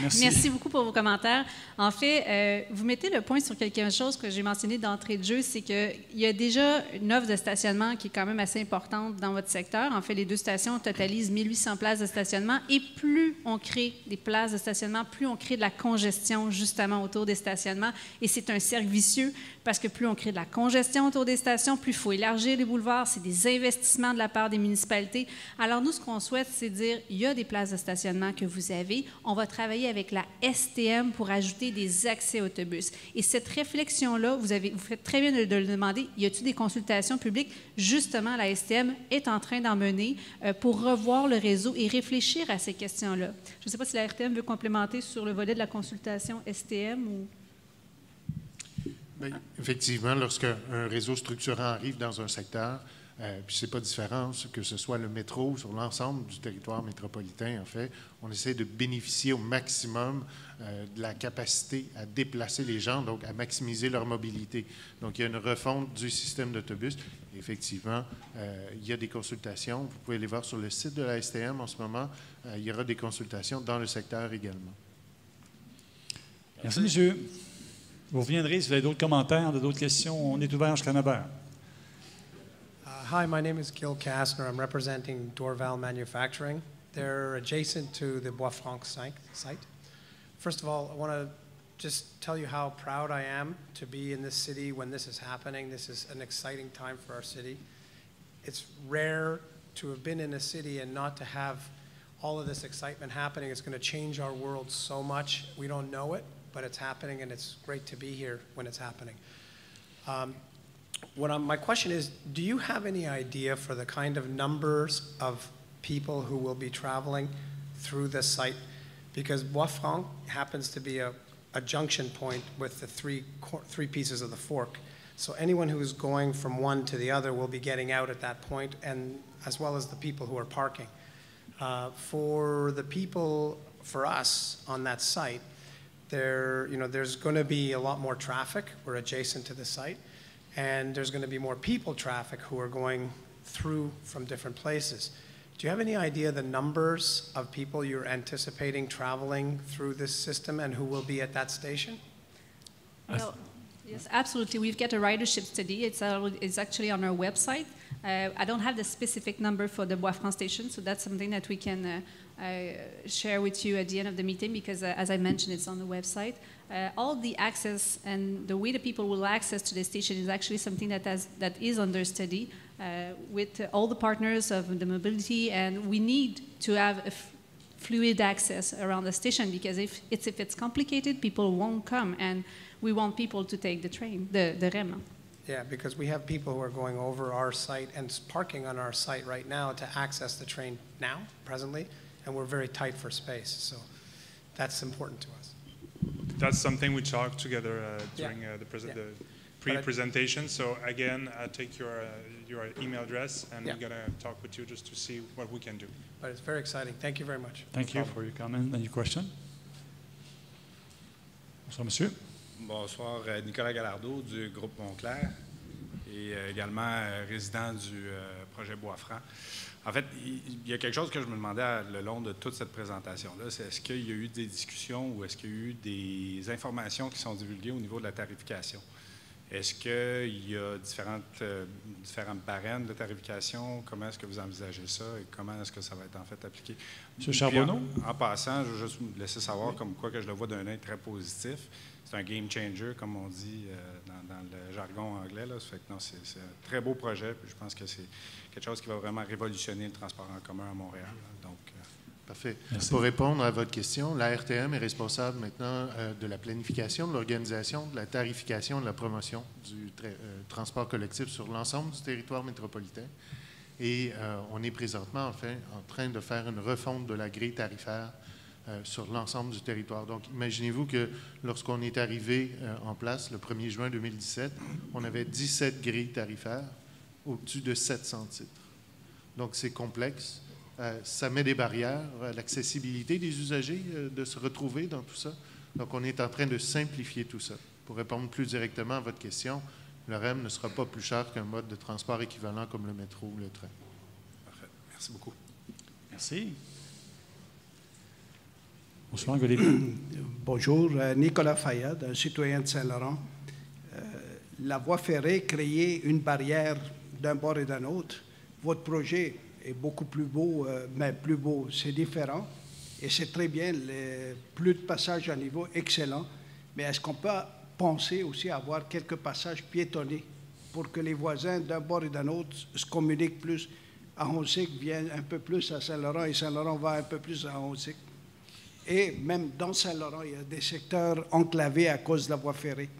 Merci. Merci beaucoup pour vos commentaires. En fait, vous mettez le point sur quelque chose que j'ai mentionné d'entrée de jeu, c'est qu'il y a déjà une offre de stationnement qui est quand même assez importante dans votre secteur. En fait, les deux stations totalisent 1800 places de stationnement et plus on crée des places de stationnement, plus on crée de la congestion justement autour des stationnements. Et c'est un cercle vicieux parce que plus on crée de la congestion autour des stations, plus il faut élargir les boulevards. C'est des investissements de la part des municipalités. Alors nous, ce qu'on souhaite, c'est dire, il y a des places de stationnement que vous avez. On va travailler avec la STM pour ajouter des accès autobus. Et cette réflexion-là, vous faites très bien de le demander, y a-t-il des consultations publiques? Justement, la STM est en train d'en mener pour revoir le réseau et réfléchir à ces questions-là. Je ne sais pas si la RTM veut complémenter sur le volet de la consultation STM ou... Bien, effectivement, lorsqu'un réseau structurant arrive dans un secteur, puis c'est pas différent, que ce soit le métro sur l'ensemble du territoire métropolitain, en fait, on essaie de bénéficier au maximum de la capacité à déplacer les gens, donc à maximiser leur mobilité. Donc, il y a une refonte du système d'autobus. Effectivement, il y a des consultations. Vous pouvez les voir sur le site de la STM en ce moment. Il y aura des consultations dans le secteur également. Merci, monsieur. Vous reviendrez si vous avez d'autres commentaires, d'autres questions. On est ouvert jusqu'à 9 heures. Hi, my name is Gil Kastner. I'm representing Dorval Manufacturing. They're adjacent to the Bois Franc site. First of all, I want to just tell you how proud I am to be in this city when this is happening. This is an exciting time for our city. It's rare to have been in a city and not to have all of this excitement happening. It's going to change our world so much. We don't know it, but it's happening, and it's great to be here when it's happening. My question is, do you have any idea for the kind of numbers of people who will be traveling through this site? Because Bois Franc happens to be a junction point with the three pieces of the fork. So anyone who is going from one to the other will be getting out at that point, and as well as the people who are parking. For the people, for us on that site, there's going to be a lot more traffic. We're adjacent to the site. And there's going to be more people traffic who are going through from different places. Do you have any idea the numbers of people you're anticipating traveling through this system and who will be at that station? Well, yes, absolutely. We've got a ridership study. It's actually on our website. I don't have the specific number for the Bois Franc station, so that's something that we can share with you at the end of the meeting because, as I mentioned, it's on the website. All the access and the way the people will access to the station is actually something that is under study with all the partners of the mobility, and we need to have a fluid access around the station because if it's complicated, people won't come, and we want people to take the train, the REM. Yeah, because we have people who are going over our site and parking on our site right now to access the train now, presently, and we're very tight for space, so that's important to us. That's something we talked together during the pre-presentation. So again, I take your email address, and we're going to talk with you just to see what we can do. But it's very exciting. Thank you very much. Thank you for your comment and your question. Bonsoir, monsieur. Bonsoir, Nicolas Gallardeau du groupe Montclair et également résident du projet Bois Franc. En fait, il y a quelque chose que je me demandais le long de toute cette présentation-là, c'est est-ce qu'il y a eu des discussions ou est-ce qu'il y a eu des informations qui sont divulguées au niveau de la tarification? Est-ce qu'il y a différents barèmes de tarification? Comment est-ce que vous envisagez ça et comment est-ce que ça va être en fait appliqué? M. Charbonneau? En passant, je veux juste vous laisser savoir comme quoi que je le vois d'un œil très positif. C'est un game changer, comme on dit dans le jargon anglais. Là. Ça fait que non, c'est un très beau projet. Puis je pense que c'est quelque chose qui va vraiment révolutionner le transport en commun à Montréal. Donc, parfait. Merci. Pour répondre à votre question, la RTM est responsable maintenant de la planification, de l'organisation, de la tarification, de la promotion du transport collectif sur l'ensemble du territoire métropolitain. Et on est présentement en train de faire une refonte de la grille tarifaire sur l'ensemble du territoire. Donc, imaginez-vous que lorsqu'on est arrivé en place le 1er juin 2017, on avait 17 grilles tarifaires au-dessus de 700 titres. Donc, c'est complexe. Ça met des barrières à l'accessibilité des usagers de se retrouver dans tout ça. Donc, on est en train de simplifier tout ça. Pour répondre plus directement à votre question, le REM ne sera pas plus cher qu'un mode de transport équivalent comme le métro ou le train. Parfait. Merci beaucoup. Merci. Bonsoir, good evening. Bonjour, Nicolas Fayad, un citoyen de Saint-Laurent. La voie ferrée créait une barrière d'un bord et d'un autre. Votre projet est beaucoup plus beau, mais plus beau, c'est différent. Et c'est très bien, plus de passages à niveau, excellent. Mais est-ce qu'on peut penser aussi à avoir quelques passages piétonnés pour que les voisins d'un bord et d'un autre se communiquent plus? À Honsic viennent un peu plus à Saint-Laurent et Saint-Laurent va un peu plus à Honsic. Et même dans Saint-Laurent, il y a des secteurs enclavés à cause de la voie ferrée.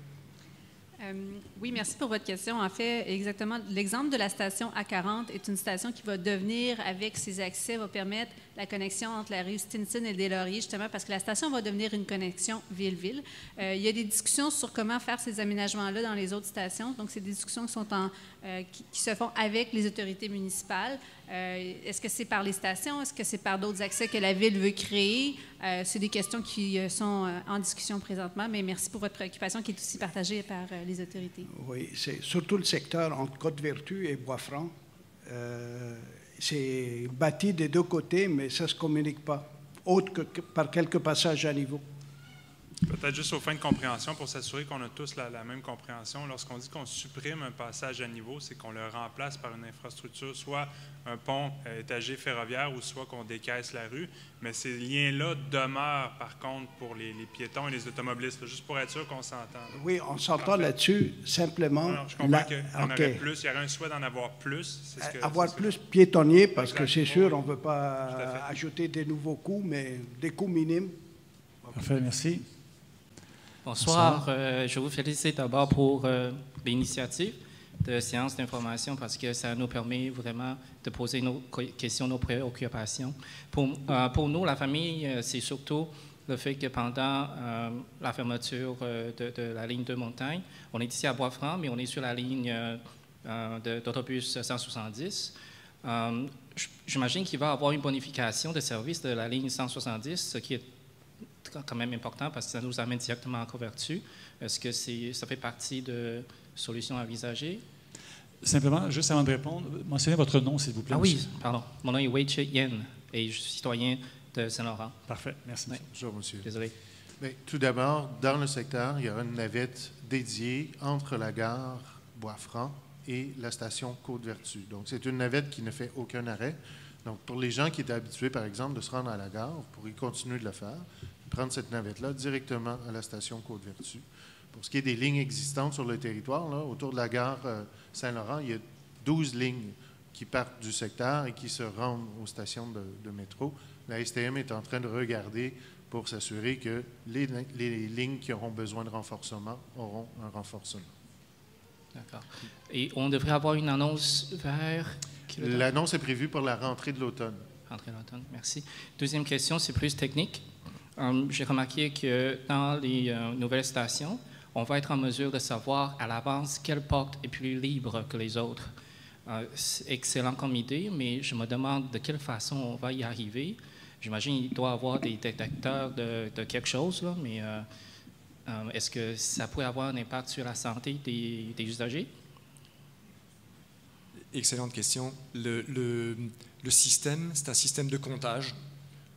Oui, merci pour votre question. En fait, exactement, l'exemple de la station A40 est une station qui va devenir, avec ses accès, va permettre la connexion entre la rue Stinson et des Lauriers, justement parce que la station va devenir une connexion ville-ville. Il y a des discussions sur comment faire ces aménagements-là dans les autres stations. Donc, c'est des discussions qui se font avec les autorités municipales. Est-ce que c'est par les stations? Est-ce que c'est par d'autres accès que la Ville veut créer? C'est des questions qui sont en discussion présentement, mais merci pour votre préoccupation qui est aussi partagée par les autorités. Oui, c'est surtout le secteur entre Côte-Vertu et Bois-Franc. C'est bâti des deux côtés, mais ça ne se communique pas, autre que par quelques passages à niveau. Peut-être juste aux fins de compréhension, pour s'assurer qu'on a tous la même compréhension. Lorsqu'on dit qu'on supprime un passage à niveau, c'est qu'on le remplace par une infrastructure, soit un pont étagé ferroviaire ou soit qu'on décaisse la rue. Mais ces liens-là demeurent, par contre, pour les piétons et les automobilistes, là, juste pour être sûr qu'on s'entend. Oui, on s'entend là-dessus, simplement. Alors, je comprends qu'il y en aurait plus. Il y aurait un souhait d'en avoir plus. Avoir plus piétonniers, parce que c'est sûr, on ne veut pas ajouter des nouveaux coûts, mais des coûts minimes. Parfait, merci. Bonsoir. Je vous félicite d'abord pour l'initiative de séance d'information parce que ça nous permet vraiment de poser nos questions, nos préoccupations. Pour nous, la famille, c'est surtout le fait que pendant la fermeture de la ligne de montagne, on est ici à Bois-Franc, mais on est sur la ligne d'autobus 170. J'imagine qu'il va y avoir une bonification de service de la ligne 170, ce qui est quand même important parce que ça nous amène directement en couverture. Est-ce que ça fait partie de solutions envisagées? Simplement, juste avant de répondre, mentionnez votre nom, s'il vous plaît. Ah oui, pardon. Mon nom est Wei Che Yen et je suis citoyen de Saint-Laurent. Parfait, merci. Oui. Bonjour, monsieur. Désolé. Bien, tout d'abord, dans le secteur, il y aura une navette dédiée entre la gare Bois-Franc et la station Côte-Vertu. Donc, c'est une navette qui ne fait aucun arrêt. Donc, pour les gens qui étaient habitués, par exemple, de se rendre à la gare, vous pourrez continuer de le faire, prendre cette navette-là directement à la station Côte-Vertu. Pour ce qui est des lignes existantes sur le territoire, là, autour de la gare Saint-Laurent, il y a 12 lignes qui partent du secteur et qui se rendent aux stations de métro. La STM est en train de regarder pour s'assurer que les lignes qui auront besoin de renforcement auront un renforcement. D'accord. Et on devrait avoir une annonce vers... L'annonce est prévue pour la rentrée de l'automne. Rentrée de l'automne, merci. Deuxième question, c'est plus technique. J'ai remarqué que dans les nouvelles stations, on va être en mesure de savoir à l'avance quelle porte est plus libre que les autres. C'est excellent comme idée, mais je me demande de quelle façon on va y arriver. J'imagine qu'il doit y avoir des détecteurs de quelque chose, là, mais est-ce que ça pourrait avoir un impact sur la santé des usagers? Excellente question. Le système, c'est un système de comptage.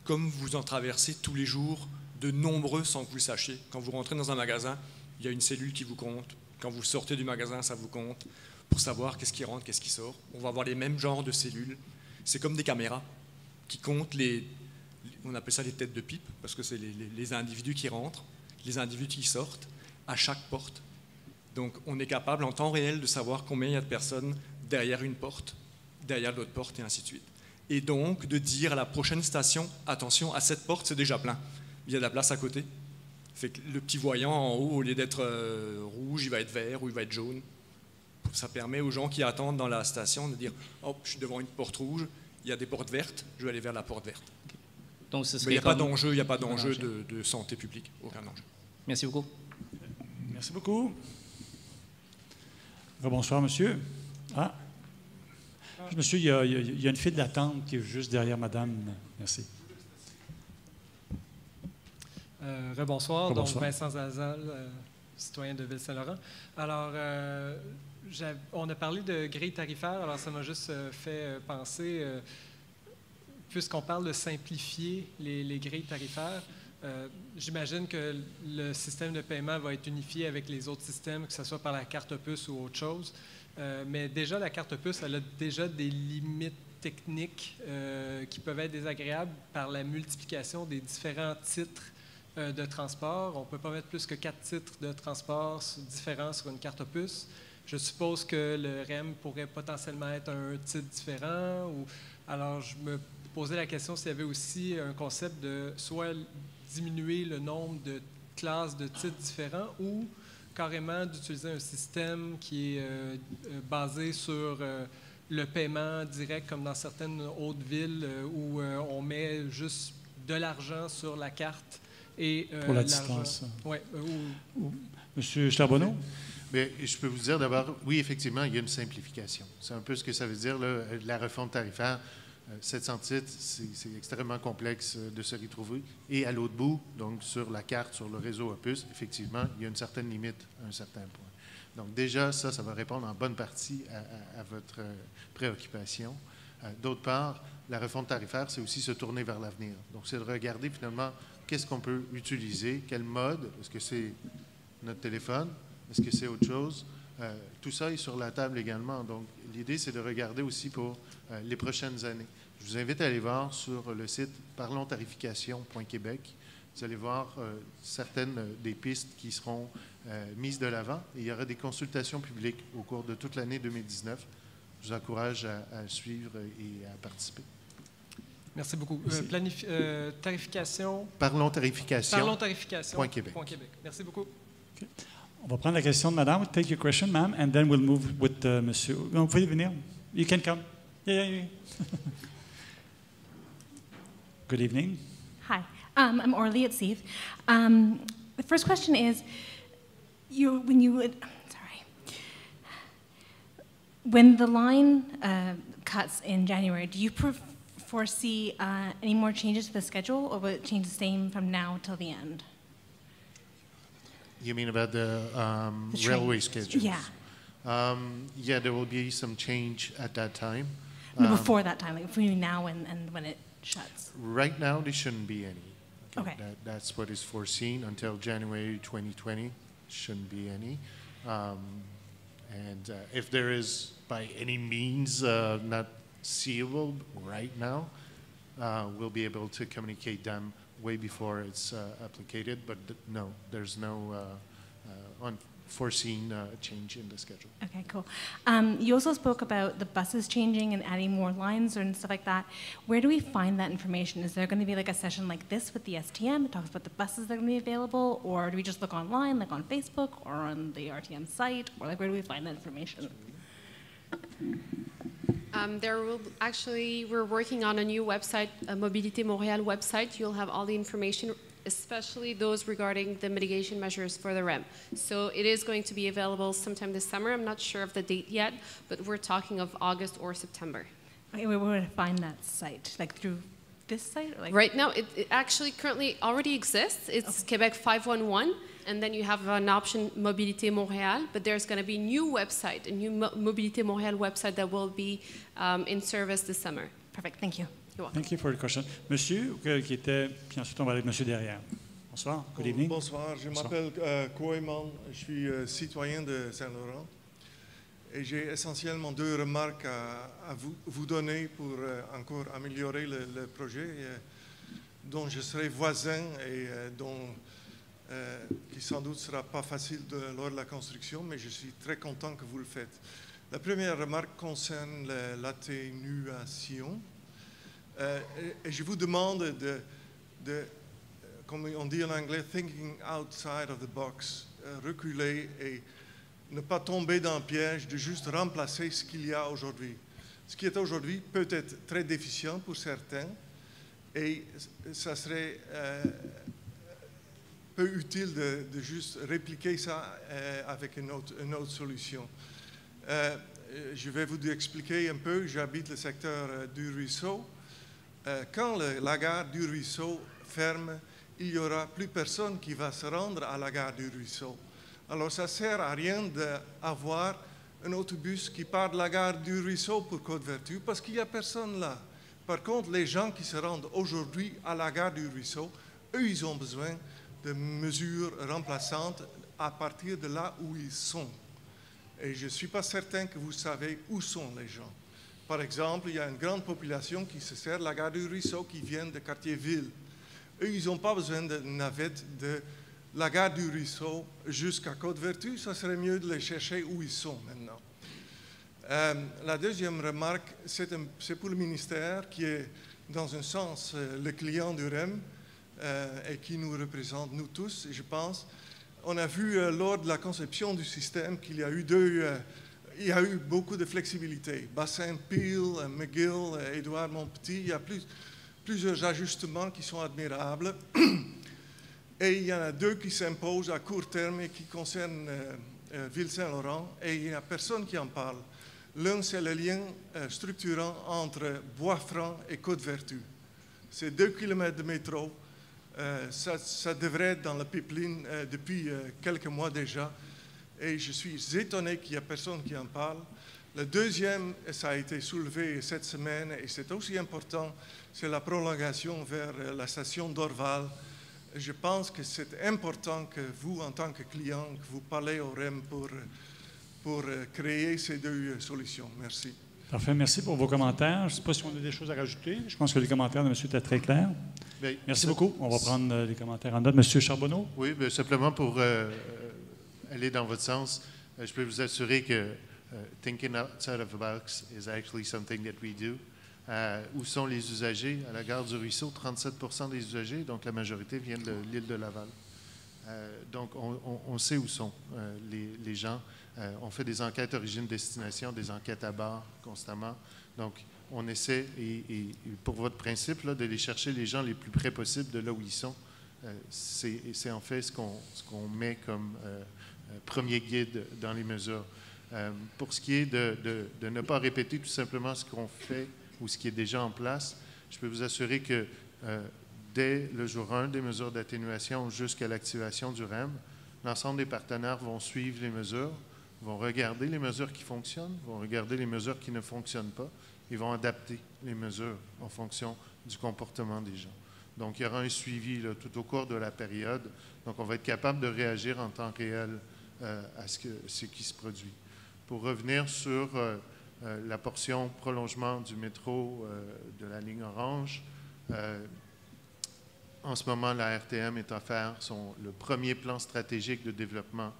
Comme vous en traversez tous les jours, de nombreux sans que vous le sachiez. Quand vous rentrez dans un magasin, il y a une cellule qui vous compte. Quand vous sortez du magasin, ça vous compte. Pour savoir qu'est-ce qui rentre, qu'est-ce qui sort. On va avoir les mêmes genres de cellules. C'est comme des caméras qui comptent on appelle ça les têtes de pipe, parce que c'est les individus qui rentrent, les individus qui sortent, à chaque porte. Donc on est capable en temps réel de savoir combien il y a de personnes derrière une porte, derrière l'autre porte, et ainsi de suite. Et donc de dire à la prochaine station, attention, à cette porte, c'est déjà plein. Il y a de la place à côté. Fait que le petit voyant en haut, au lieu d'être rouge, il va être vert ou il va être jaune. Ça permet aux gens qui attendent dans la station de dire « Hop, je suis devant une porte rouge, il y a des portes vertes, je vais aller vers la porte verte. » Donc, ce serait Mais il n'y a pas d'enjeu de santé publique, aucun enjeu. Merci beaucoup. Merci beaucoup. Bonsoir, monsieur. Ah. Monsieur, il y a une file d'attente qui est juste derrière madame. Merci. Rebonsoir. Donc, Vincent Zazal, citoyen de Ville-Saint-Laurent. Alors, on a parlé de grille tarifaire, alors ça m'a juste fait penser, puisqu'on parle de simplifier les grilles tarifaires, j'imagine que le système de paiement va être unifié avec les autres systèmes, que ce soit par la carte puce ou autre chose. Mais déjà, la carte puce, elle a déjà des limites techniques qui peuvent être désagréables par la multiplication des différents titres de transport. On ne peut pas mettre plus que 4 titres de transport différents sur une carte puce. Je suppose que le REM pourrait potentiellement être un titre différent. Alors, je me posais la question s'il y avait aussi un concept de soit diminuer le nombre de classes de titres différents ou carrément d'utiliser un système qui est basé sur le paiement direct, comme dans certaines autres villes où on met juste de l'argent sur la carte et pour la distance. Ouais, Monsieur Charbonneau? Bien, je peux vous dire d'abord, oui, effectivement, il y a une simplification. C'est un peu ce que ça veut dire, là, la refonte tarifaire. 700 titres, c'est extrêmement complexe de se retrouver. Et à l'autre bout, donc sur la carte, sur le réseau Opus, effectivement, il y a une certaine limite à un certain point. Donc déjà, ça va répondre en bonne partie à votre préoccupation. D'autre part, la refonte tarifaire, c'est aussi se tourner vers l'avenir. Donc c'est de regarder finalement qu'est-ce qu'on peut utiliser, quel mode, est-ce que c'est notre téléphone, est-ce que c'est autre chose? Tout ça est sur la table également. Donc, l'idée, c'est de regarder aussi pour les prochaines années. Je vous invite à aller voir sur le site parlonstarification.québec. Vous allez voir certaines des pistes qui seront mises de l'avant. Et il y aura des consultations publiques au cours de toute l'année 2019. Je vous encourage à suivre et à participer. Merci beaucoup. Tarification. Parlonstarification.québec. Merci beaucoup. Okay. On va prendre la question de madame. Take your question, ma'am, and then we'll move with monsieur. Vous pouvez venir. You can come. Yeah. Good evening. Hi, I'm Orly at SEEF. The first question is, when the line cuts in January, do you foresee any more changes to the schedule, or will it change the same from now till the end? You mean about the railway schedules? Yeah. Yeah, there will be some change at that time. No, before that time, like between now and when it shuts. Right now, there shouldn't be any. Okay. That's what is foreseen until January 2020. Shouldn't be any. And if there is, by any means, not seeable right now, we'll be able to communicate them way before it's applicated. But no, there's no unforeseen change in the schedule. Okay, cool. You also spoke about the buses changing and adding more lines and stuff like that. Where do we find that information? Is there going to be like a session like this with the STM that talks about the buses that are going to be available, or do we just look online, like on Facebook or on the RTM site, or like where do we find that information? We're working on a new website, a Mobilité Montréal website. You'll have all the information, especially those regarding the mitigation measures for the REM. So it is going to be available sometime this summer. I'm not sure of the date yet, but we're talking of August or September. Okay, where would I find that site? Like through this site? Or like right now, it actually currently already exists. It's Quebec 511, and then you have an option Mobilité Montréal, but there's going to be a new website, a new Mobilité Montréal website that will be in service this summer. Perfect, thank you. Thank you for your question. Monsieur, qui était, puis ensuite on va aller avec monsieur derrière. Bonsoir, good evening. Bonsoir, je m'appelle Koeman, je suis citoyen de Saint-Laurent et j'ai essentiellement deux remarques à vous donner pour encore améliorer le projet dont je serai voisin et qui sans doute ne sera pas facile lors de la construction, mais je suis très content que vous le faites. La première remarque concerne l'atténuation. Et je vous demande de, comme on dit en anglais, thinking outside of the box, reculer et ne pas tomber dans le piège de juste remplacer ce qu'il y a aujourd'hui. Ce qui est aujourd'hui peut être très déficient pour certains et ça serait peu utile de juste répliquer ça avec une autre solution. Je vais vous expliquer un peu, j'habite le secteur du Ruisseau. Quand la gare du Ruisseau ferme, il n'y aura plus personne qui va se rendre à la gare du Ruisseau. Alors, ça ne sert à rien d'avoir un autobus qui part de la gare du Ruisseau pour Côte-Vertu parce qu'il n'y a personne là. Par contre, les gens qui se rendent aujourd'hui à la gare du Ruisseau, eux, ils ont besoin de mesures remplaçantes à partir de là où ils sont. Et je ne suis pas certain que vous savez où sont les gens. Par exemple, il y a une grande population qui se sert de la gare du Ruisseau qui vient de quartier-ville. Eux, ils n'ont pas besoin de navette de la gare du Ruisseau jusqu'à Côte-Vertu. Ça serait mieux de les chercher où ils sont maintenant. La deuxième remarque, c'est pour le ministère qui est, dans un sens, le client du REM et qui nous représente, nous tous, je pense. On a vu lors de la conception du système qu'il y a eu il y a eu beaucoup de flexibilité. Bassin Peel, McGill, Édouard Montpetit, il y a plusieurs ajustements qui sont admirables. Et il y en a deux qui s'imposent à court terme et qui concernent Ville-Saint-Laurent, et il n'y a personne qui en parle. L'un, c'est le lien structurant entre Bois-Franc et Côte-Vertu. C'est 2 km de métro. Ça devrait être dans la pipeline depuis quelques mois déjà. Et je suis étonné qu'il n'y ait personne qui en parle. Le deuxième, ça a été soulevé cette semaine, et c'est aussi important, c'est la prolongation vers la station d'Orval. je pense que c'est important que vous, en tant que client, que vous parlez au REM pour créer ces deux solutions. Merci. Parfait. Merci pour vos commentaires. Je ne sais pas si on a des choses à rajouter. Je pense que les commentaires de M. étaient très clairs. Bien, merci beaucoup. On va prendre les commentaires en note. M. Charbonneau? Oui, bien, simplement pour aller dans votre sens, je peux vous assurer que thinking outside of the box is actually something that we do. Où sont les usagers? À la gare du Ruisseau, 37% des usagers, donc la majorité viennent de l'île de Laval. Donc, on sait où sont les gens. On fait des enquêtes origine-destination, des enquêtes à bord constamment. Donc, on essaie, et pour votre principe, là, de les chercher les gens les plus près possible de là où ils sont. C'est en fait ce qu'on met comme premier guide dans les mesures. Pour ce qui est de ne pas répéter tout simplement ce qu'on fait ou ce qui est déjà en place, je peux vous assurer que dès le jour 1 des mesures d'atténuation jusqu'à l'activation du REM, l'ensemble des partenaires vont suivre les mesures, vont regarder les mesures qui fonctionnent, vont regarder les mesures qui ne fonctionnent pas, et vont adapter les mesures en fonction du comportement des gens. Donc, il y aura un suivi là, tout au cours de la période. Donc, on va être capable de réagir en temps réel à ce qui se produit. Pour revenir sur la portion prolongement du métro de la ligne orange, en ce moment, la RTM est à faire le premier plan stratégique de développement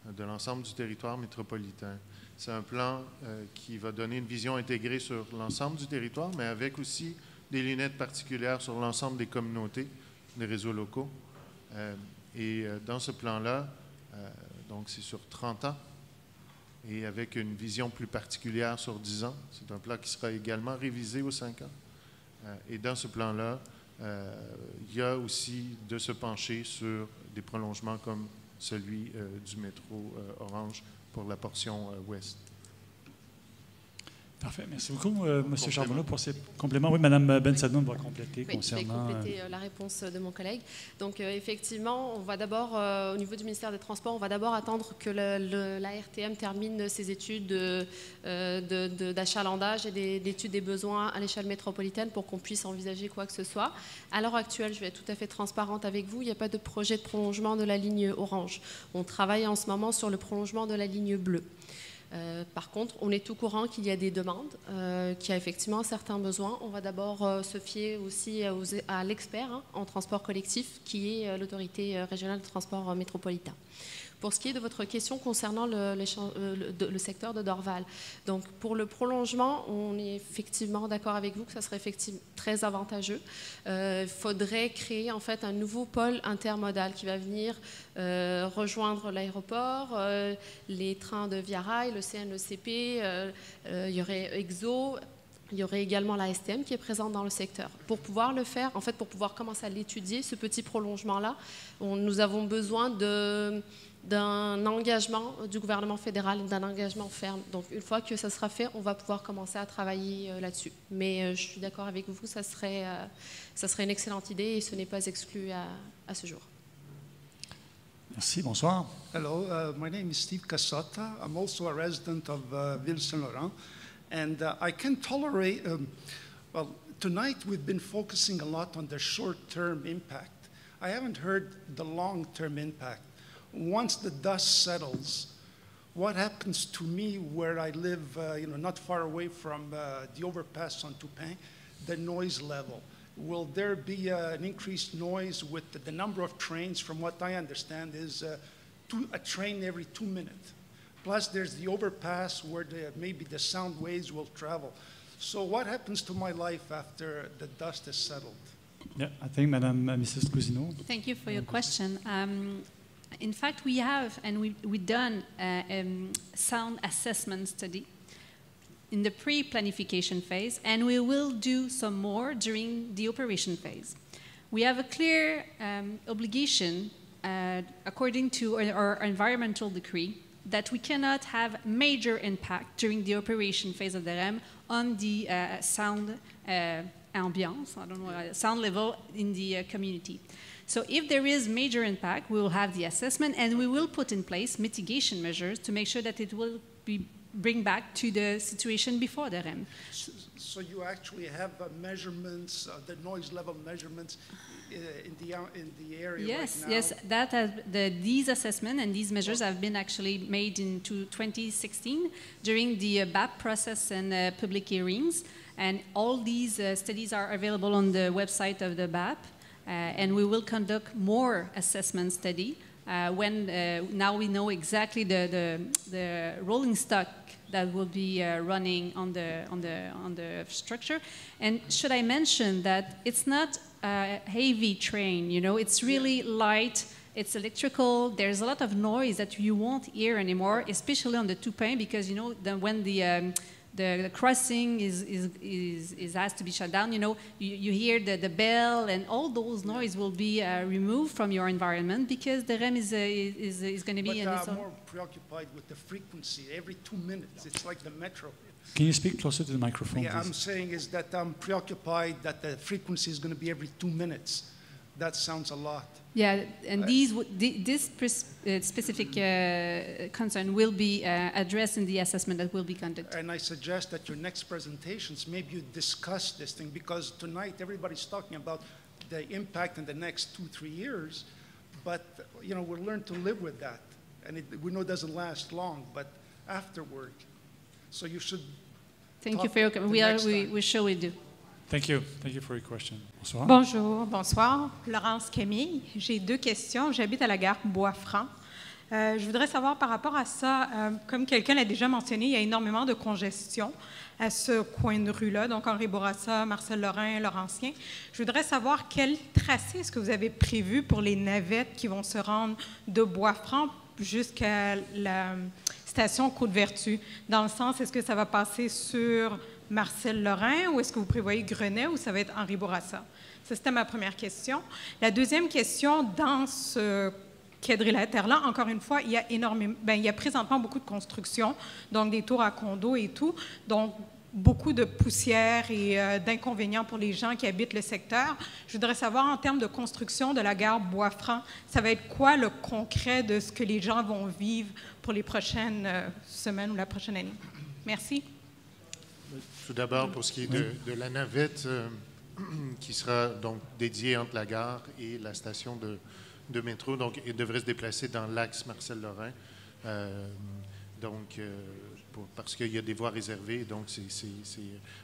de l'ensemble du territoire métropolitain. C'est un plan qui va donner une vision intégrée sur l'ensemble du territoire, mais avec aussi des lunettes particulières sur l'ensemble des communautés, des réseaux locaux. Dans ce plan-là, donc c'est sur 30 ans, et avec une vision plus particulière sur 10 ans. C'est un plan qui sera également révisé aux 5 ans. Et dans ce plan-là, il y a aussi de se pencher sur des prolongements comme celui du métro Orange pour la portion ouest. Parfait. Merci beaucoup, M. Charbonneau, pour ces compléments. Oui, Mme Bensadoun va compléter concernant... Je vais compléter la réponse de mon collègue. Donc, effectivement, on va d'abord, au niveau du ministère des Transports, on va d'abord attendre que la RTM termine ses études d'achalandage et d'études des besoins à l'échelle métropolitaine pour qu'on puisse envisager quoi que ce soit. À l'heure actuelle, je vais être tout à fait transparente avec vous, il n'y a pas de projet de prolongement de la ligne orange. On travaille en ce moment sur le prolongement de la ligne bleue. Par contre, on est au courant qu'il y a des demandes, qu'il y a effectivement certains besoins. On va d'abord se fier aussi à l'expert en transport collectif, qui est l'autorité régionale de transport métropolitain. Pour ce qui est de votre question concernant le secteur de Dorval, donc pour le prolongement, on est effectivement d'accord avec vous que ça serait effectivement très avantageux. Il faudrait créer en fait un nouveau pôle intermodal qui va venir rejoindre l'aéroport, les trains de Via Rail, le CNECP, il y aurait EXO. Il y aurait également la STM qui est présente dans le secteur. Pour pouvoir le faire, en fait, pour pouvoir commencer à l'étudier, ce petit prolongement-là, nous avons besoin d'un engagement du gouvernement fédéral, d'un engagement ferme. Donc, une fois que ça sera fait, on va pouvoir commencer à travailler là-dessus. Mais je suis d'accord avec vous, ça serait une excellente idée et ce n'est pas exclu à ce jour. Merci, bonsoir. Hello, my name is Steve Cassotta. I'm also a resident of Ville-Saint-Laurent. And I can tolerate, well, tonight we've been focusing a lot on the short-term impact. I haven't heard the long-term impact. Once the dust settles, what happens to me where I live, not far away from the overpass on Toupin, the noise level? Will there be an increased noise with the number of trains? From what I understand is a train every 2 minutes. Plus, there's the overpass where maybe the sound waves will travel. So what happens to my life after the dust is settled? Yeah, I think Mrs. Cousineau. Thank you for your question. In fact, we have, and we've done a sound assessment study in the pre-planification phase, and we will do some more during the operation phase. We have a clear obligation, according to our environmental decree, that we cannot have major impact during the operation phase of the REM on the sound ambiance, I don't know, sound level in the community. So if there is major impact, we will have the assessment and we will put in place mitigation measures to make sure that it will bring back to the situation before the REM. So you actually have measurements, the noise level measurements in the area Yes, right now? yes, these assessments and these measures have been actually made in 2016 during the BAP process and public hearings, and all these studies are available on the website of the BAP, and we will conduct more assessment study when now we know exactly the rolling stock that will be running on the structure. And should I mention that it's not a heavy train, you know, it's really light, it's electrical, there's a lot of noise that you won't hear anymore, especially on the Toupin, because, you know, when the crossing has to be shut down, you know, you hear the bell, and all those noise will be removed from your environment because the REM is going to be... But more preoccupied with the frequency every 2 minutes. It's like the metro. Can you speak closer to the microphone, Yeah, please? I'm saying is that I'm preoccupied that the frequency is going to be every 2 minutes. That sounds a lot. Yeah, and this specific concern will be addressed in the assessment that will be conducted. And I suggest that your next presentations, maybe you discuss this thing, because tonight everybody's talking about the impact in the next 2-3 years, but you know, we'll learn to live with that. And we know it doesn't last long, but afterward. So you should. Thank you for your comment. We sure will do. Thank you. Thank you for your question. Bonsoir. Bonjour, bonsoir. Laurence Camille. J'ai 2 questions. J'habite à la gare Bois-Franc. Je voudrais savoir par rapport à ça, comme quelqu'un l'a déjà mentionné, il y a énormément de congestion à ce coin de rue-là, donc Henri Bourassa, Marcel Lorrain, Laurentien. Je voudrais savoir quel tracé est-ce que vous avez prévu pour les navettes qui vont se rendre de Bois-Franc jusqu'à la station Côte-Vertu. Dans le sens, est-ce que ça va passer sur Marcel Lorrain ou est-ce que vous prévoyez Grenet ou ça va être Henri Bourassa? Ça, c'était ma première question. La deuxième question, dans ce quadrilatère-là, encore une fois, il y a il y a présentement beaucoup de construction, donc des tours à condos et tout, donc beaucoup de poussière et d'inconvénients pour les gens qui habitent le secteur. Je voudrais savoir, en termes de construction de la gare Bois-Franc, ça va être quoi le concret de ce que les gens vont vivre pour les prochaines semaines ou la prochaine année? Merci. Tout d'abord, pour ce qui est de la navette qui sera donc dédiée entre la gare et la station de métro, donc il devrait se déplacer dans l'axe Marcel-Lorrain, parce qu'il y a des voies réservées, donc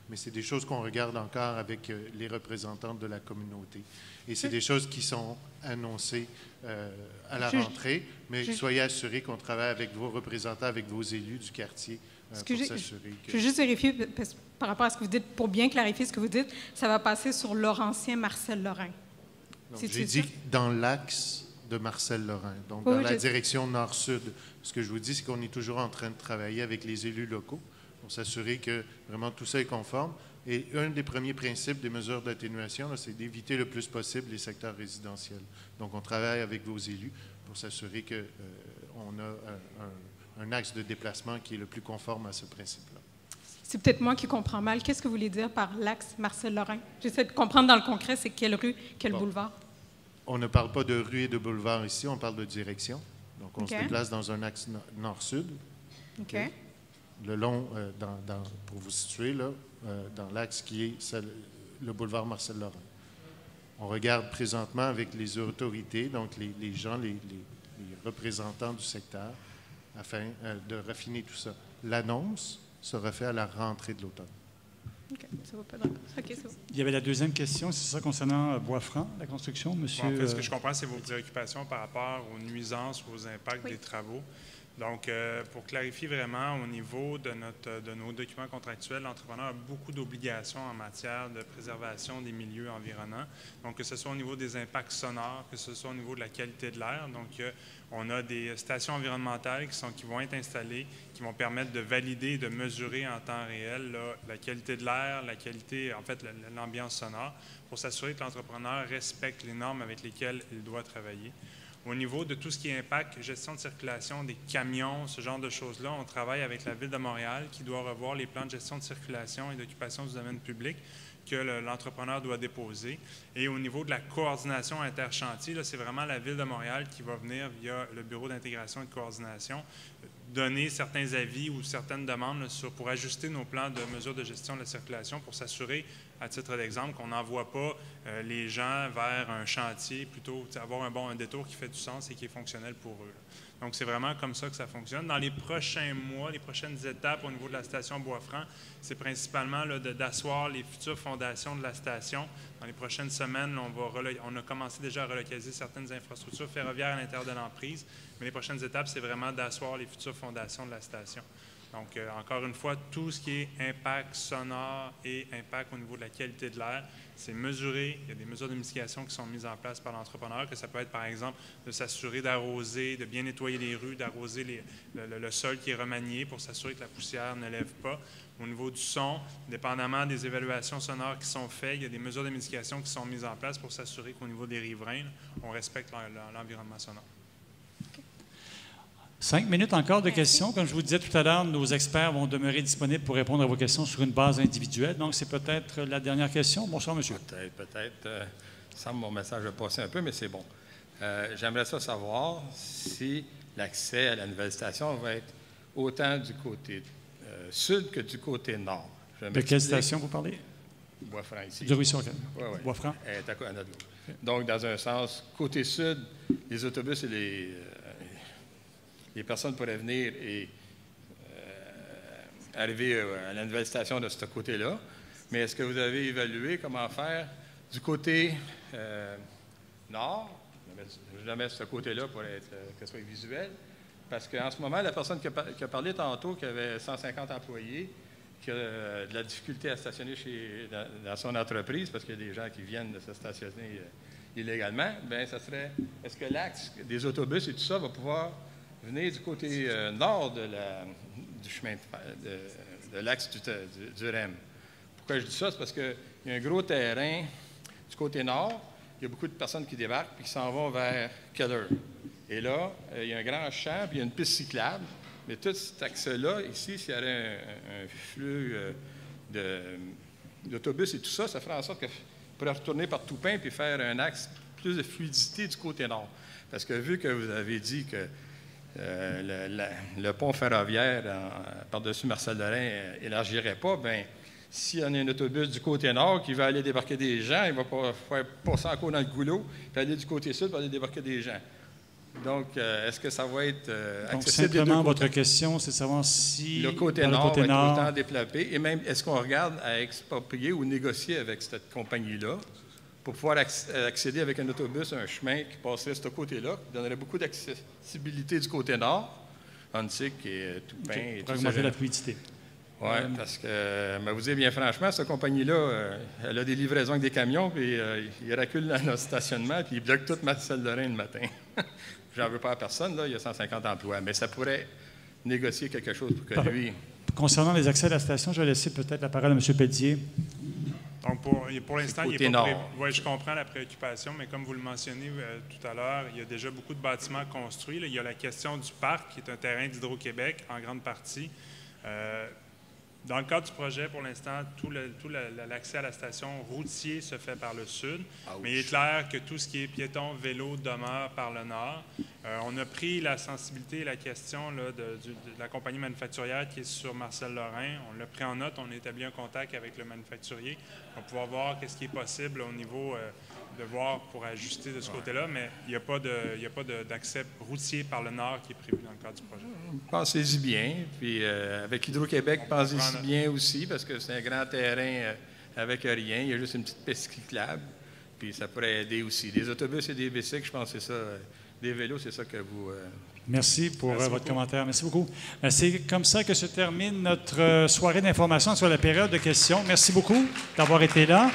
mais c'est des choses qu'on regarde encore avec les représentants de la communauté. Et c'est des choses qui sont annoncées à la rentrée, mais soyez assurés qu'on travaille avec vos représentants, avec vos élus du quartier. Pour s'assurer que... Je veux juste vérifier, par rapport à ce que vous dites, pour bien clarifier ce que vous dites, ça va passer sur Laurentien Marcel Lorrain. J'ai dit dans l'axe de Marcel Lorrain, donc dans la direction nord-sud. Ce que je vous dis, c'est qu'on est toujours en train de travailler avec les élus locaux pour s'assurer que vraiment tout ça est conforme. Et un des premiers principes des mesures d'atténuation, c'est d'éviter le plus possible les secteurs résidentiels. Donc on travaille avec vos élus pour s'assurer qu'on a un axe de déplacement qui est le plus conforme à ce principe-là. C'est peut-être moi qui comprends mal. Qu'est-ce que vous voulez dire par l'axe Marcel-Lorrain? J'essaie de comprendre dans le concret, c'est quelle rue, quel boulevard? On ne parle pas de rue et de boulevard ici, on parle de direction. Donc on se déplace dans un axe nord-sud. Okay. Le long, pour vous situer, là, dans l'axe qui est le boulevard Marcel-Lorrain. On regarde présentement avec les autorités, donc les gens, les représentants du secteur, afin de raffiner tout ça. L'annonce sera faite à la rentrée de l'automne. OK, ça va pas dans... OK, ça va. Il y avait la deuxième question, c'est ça concernant Bois-Franc, la construction, monsieur? En fait, ce que je comprends, c'est vos préoccupations par rapport aux nuisances ou aux impacts des travaux. Donc, pour clarifier vraiment, au niveau de nos documents contractuels, l'entrepreneur a beaucoup d'obligations en matière de préservation des milieux environnants. Donc, que ce soit au niveau des impacts sonores, que ce soit au niveau de la qualité de l'air. Donc, on a des stations environnementales qui vont être installées, qui vont permettre de valider et de mesurer en temps réel là, la qualité de l'air, la qualité, en fait, l'ambiance sonore, pour s'assurer que l'entrepreneur respecte les normes avec lesquelles il doit travailler. Au niveau de tout ce qui est impact, gestion de circulation des camions, ce genre de choses-là, on travaille avec la Ville de Montréal qui doit revoir les plans de gestion de circulation et d'occupation du domaine public que l'entrepreneur doit déposer. Et au niveau de la coordination interchantier, c'est vraiment la Ville de Montréal qui va venir via le Bureau d'intégration et de coordination donner certains avis ou certaines demandes là, pour ajuster nos plans de mesures de gestion de la circulation pour s'assurer, à titre d'exemple, qu'on n'envoie pas les gens vers un chantier, plutôt avoir un détour qui fait du sens et qui est fonctionnel pour eux. Là. Donc, c'est vraiment comme ça que ça fonctionne. Dans les prochains mois, les prochaines étapes au niveau de la station Bois-Franc, c'est principalement d'asseoir les futures fondations de la station. Dans les prochaines semaines, on a commencé déjà à relocaliser certaines infrastructures ferroviaires à l'intérieur de l'emprise, mais les prochaines étapes, c'est vraiment d'asseoir les futures fondations de la station. Donc, encore une fois, tout ce qui est impact sonore et impact au niveau de la qualité de l'air, c'est mesuré. Il y a des mesures de mitigation qui sont mises en place par l'entrepreneur, que ça peut être, par exemple, de s'assurer d'arroser, de bien nettoyer les rues, d'arroser le sol qui est remanié pour s'assurer que la poussière ne lève pas. Au niveau du son, dépendamment des évaluations sonores qui sont faites, il y a des mesures de mitigation qui sont mises en place pour s'assurer qu'au niveau des riverains, on respecte l'environnement sonore. 5 minutes encore de questions. Comme je vous disais tout à l'heure, nos experts vont demeurer disponibles pour répondre à vos questions sur une base individuelle. Donc, c'est peut-être la dernière question. Bonsoir, monsieur. Peut-être. Il semble que mon message a passé un peu, mais c'est bon. J'aimerais savoir si l'accès à la nouvelle station va être autant du côté sud que du côté nord. De quelle station vous parlez? Bois-Franc, ici. Du ruisseau, Oui. Bois-Franc. Elle est à notre gauche. Donc, dans un sens, côté sud, les autobus et les personnes pourraient venir et arriver à la nouvelle station de ce côté-là. Mais est-ce que vous avez évalué comment faire du côté nord? Je le mets de ce côté-là pour que ce soit visuel. Parce qu'en ce moment, la personne qui a parlé tantôt, qui avait 150 employés, qui a de la difficulté à stationner dans son entreprise, parce qu'il y a des gens qui viennent de se stationner illégalement, bien, ça serait, est-ce que l'axe des autobus et tout ça va pouvoir venir du côté nord du chemin de l'axe du REM? Pourquoi je dis ça? C'est parce qu'il y a un gros terrain du côté nord, il y a beaucoup de personnes qui débarquent et qui s'en vont vers Keller. Et là, il y a un grand champ, puis il y a une piste cyclable. Mais tout cet axe-là, ici, s'il y avait un flux d'autobus et tout ça, ça ferait en sorte qu'on pourrait retourner par Toupin puis faire un axe plus de fluidité du côté nord. Parce que vu que vous avez dit que le pont ferroviaire par-dessus Marcel-Lorrain n'élargirait pas, bien, s'il y en a un autobus du côté nord qui va aller débarquer des gens, il va faire passer encore dans le goulot, puis aller du côté sud pour aller débarquer des gens. Donc, est-ce que ça va être accessible? Donc, simplement, votre question, c'est de savoir si le côté nord va être autant développé, et même, est-ce qu'on regarde à exproprier ou négocier avec cette compagnie-là pour pouvoir accéder avec un autobus à un chemin qui passerait de ce côté-là, qui donnerait beaucoup d'accessibilité du côté nord, Huntsic et Toupin. Pour augmenter la fluidité. Oui, parce que, vous dire bien franchement, cette compagnie-là, elle a des livraisons avec des camions, puis ils reculent dans notre stationnement, puis ils bloquent toute Marcel-Lorrain le matin. J'en veux pas à personne, là, il y a 150 emplois, mais ça pourrait négocier quelque chose pour que lui... Concernant les accès à la station, je vais laisser peut-être la parole à M. Pelletier. Donc, pour l'instant, il est pas oui, je comprends la préoccupation, mais comme vous le mentionnez tout à l'heure, il y a déjà beaucoup de bâtiments construits. Là. Il y a la question du parc, qui est un terrain d'Hydro-Québec, en grande partie. Dans le cadre du projet, pour l'instant, tout l'accès à la station routier se fait par le sud, mais il est clair que tout ce qui est piéton, vélo demeure par le nord. On a pris la sensibilité et la question là, de la compagnie manufacturière qui est sur Marcel-Lorrain. On l'a pris en note, on a établi un contact avec le manufacturier. On va pouvoir voir qu'est-ce qui est possible au niveau de voir pour ajuster de ce côté-là, mais il n'y a pas d'accès routier par le nord qui est prévu dans le cadre du projet. Pensez-y bien, puis avec Hydro-Québec, pensez-y bien aussi, parce que c'est un grand terrain avec rien, il y a juste une petite piste cyclable, puis ça pourrait aider aussi. Des autobus et des bicycles, je pense que c'est ça, des vélos, c'est ça que vous... Merci pour votre commentaire. Merci beaucoup. C'est comme ça que se termine notre soirée d'information sur la période de questions. Merci beaucoup d'avoir été là.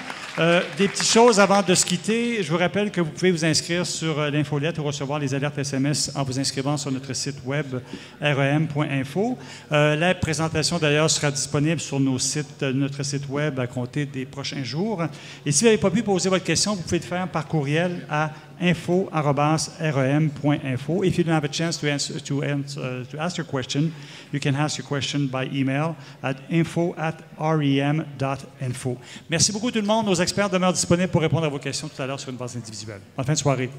Des petites choses avant de se quitter. Je vous rappelle que vous pouvez vous inscrire sur l'infolette ou recevoir les alertes SMS en vous inscrivant sur notre site web rem.info. La présentation, d'ailleurs, sera disponible sur notre site web à compter des prochains jours. Et si vous n'avez pas pu poser votre question, vous pouvez le faire par courriel à info@rem.info. If you don't have a chance to ask your question, you can ask your question by email at info@rem.info. Merci beaucoup tout le monde. Nos experts demeurent disponibles pour répondre à vos questions tout à l'heure sur une base individuelle. Bonne fin de soirée.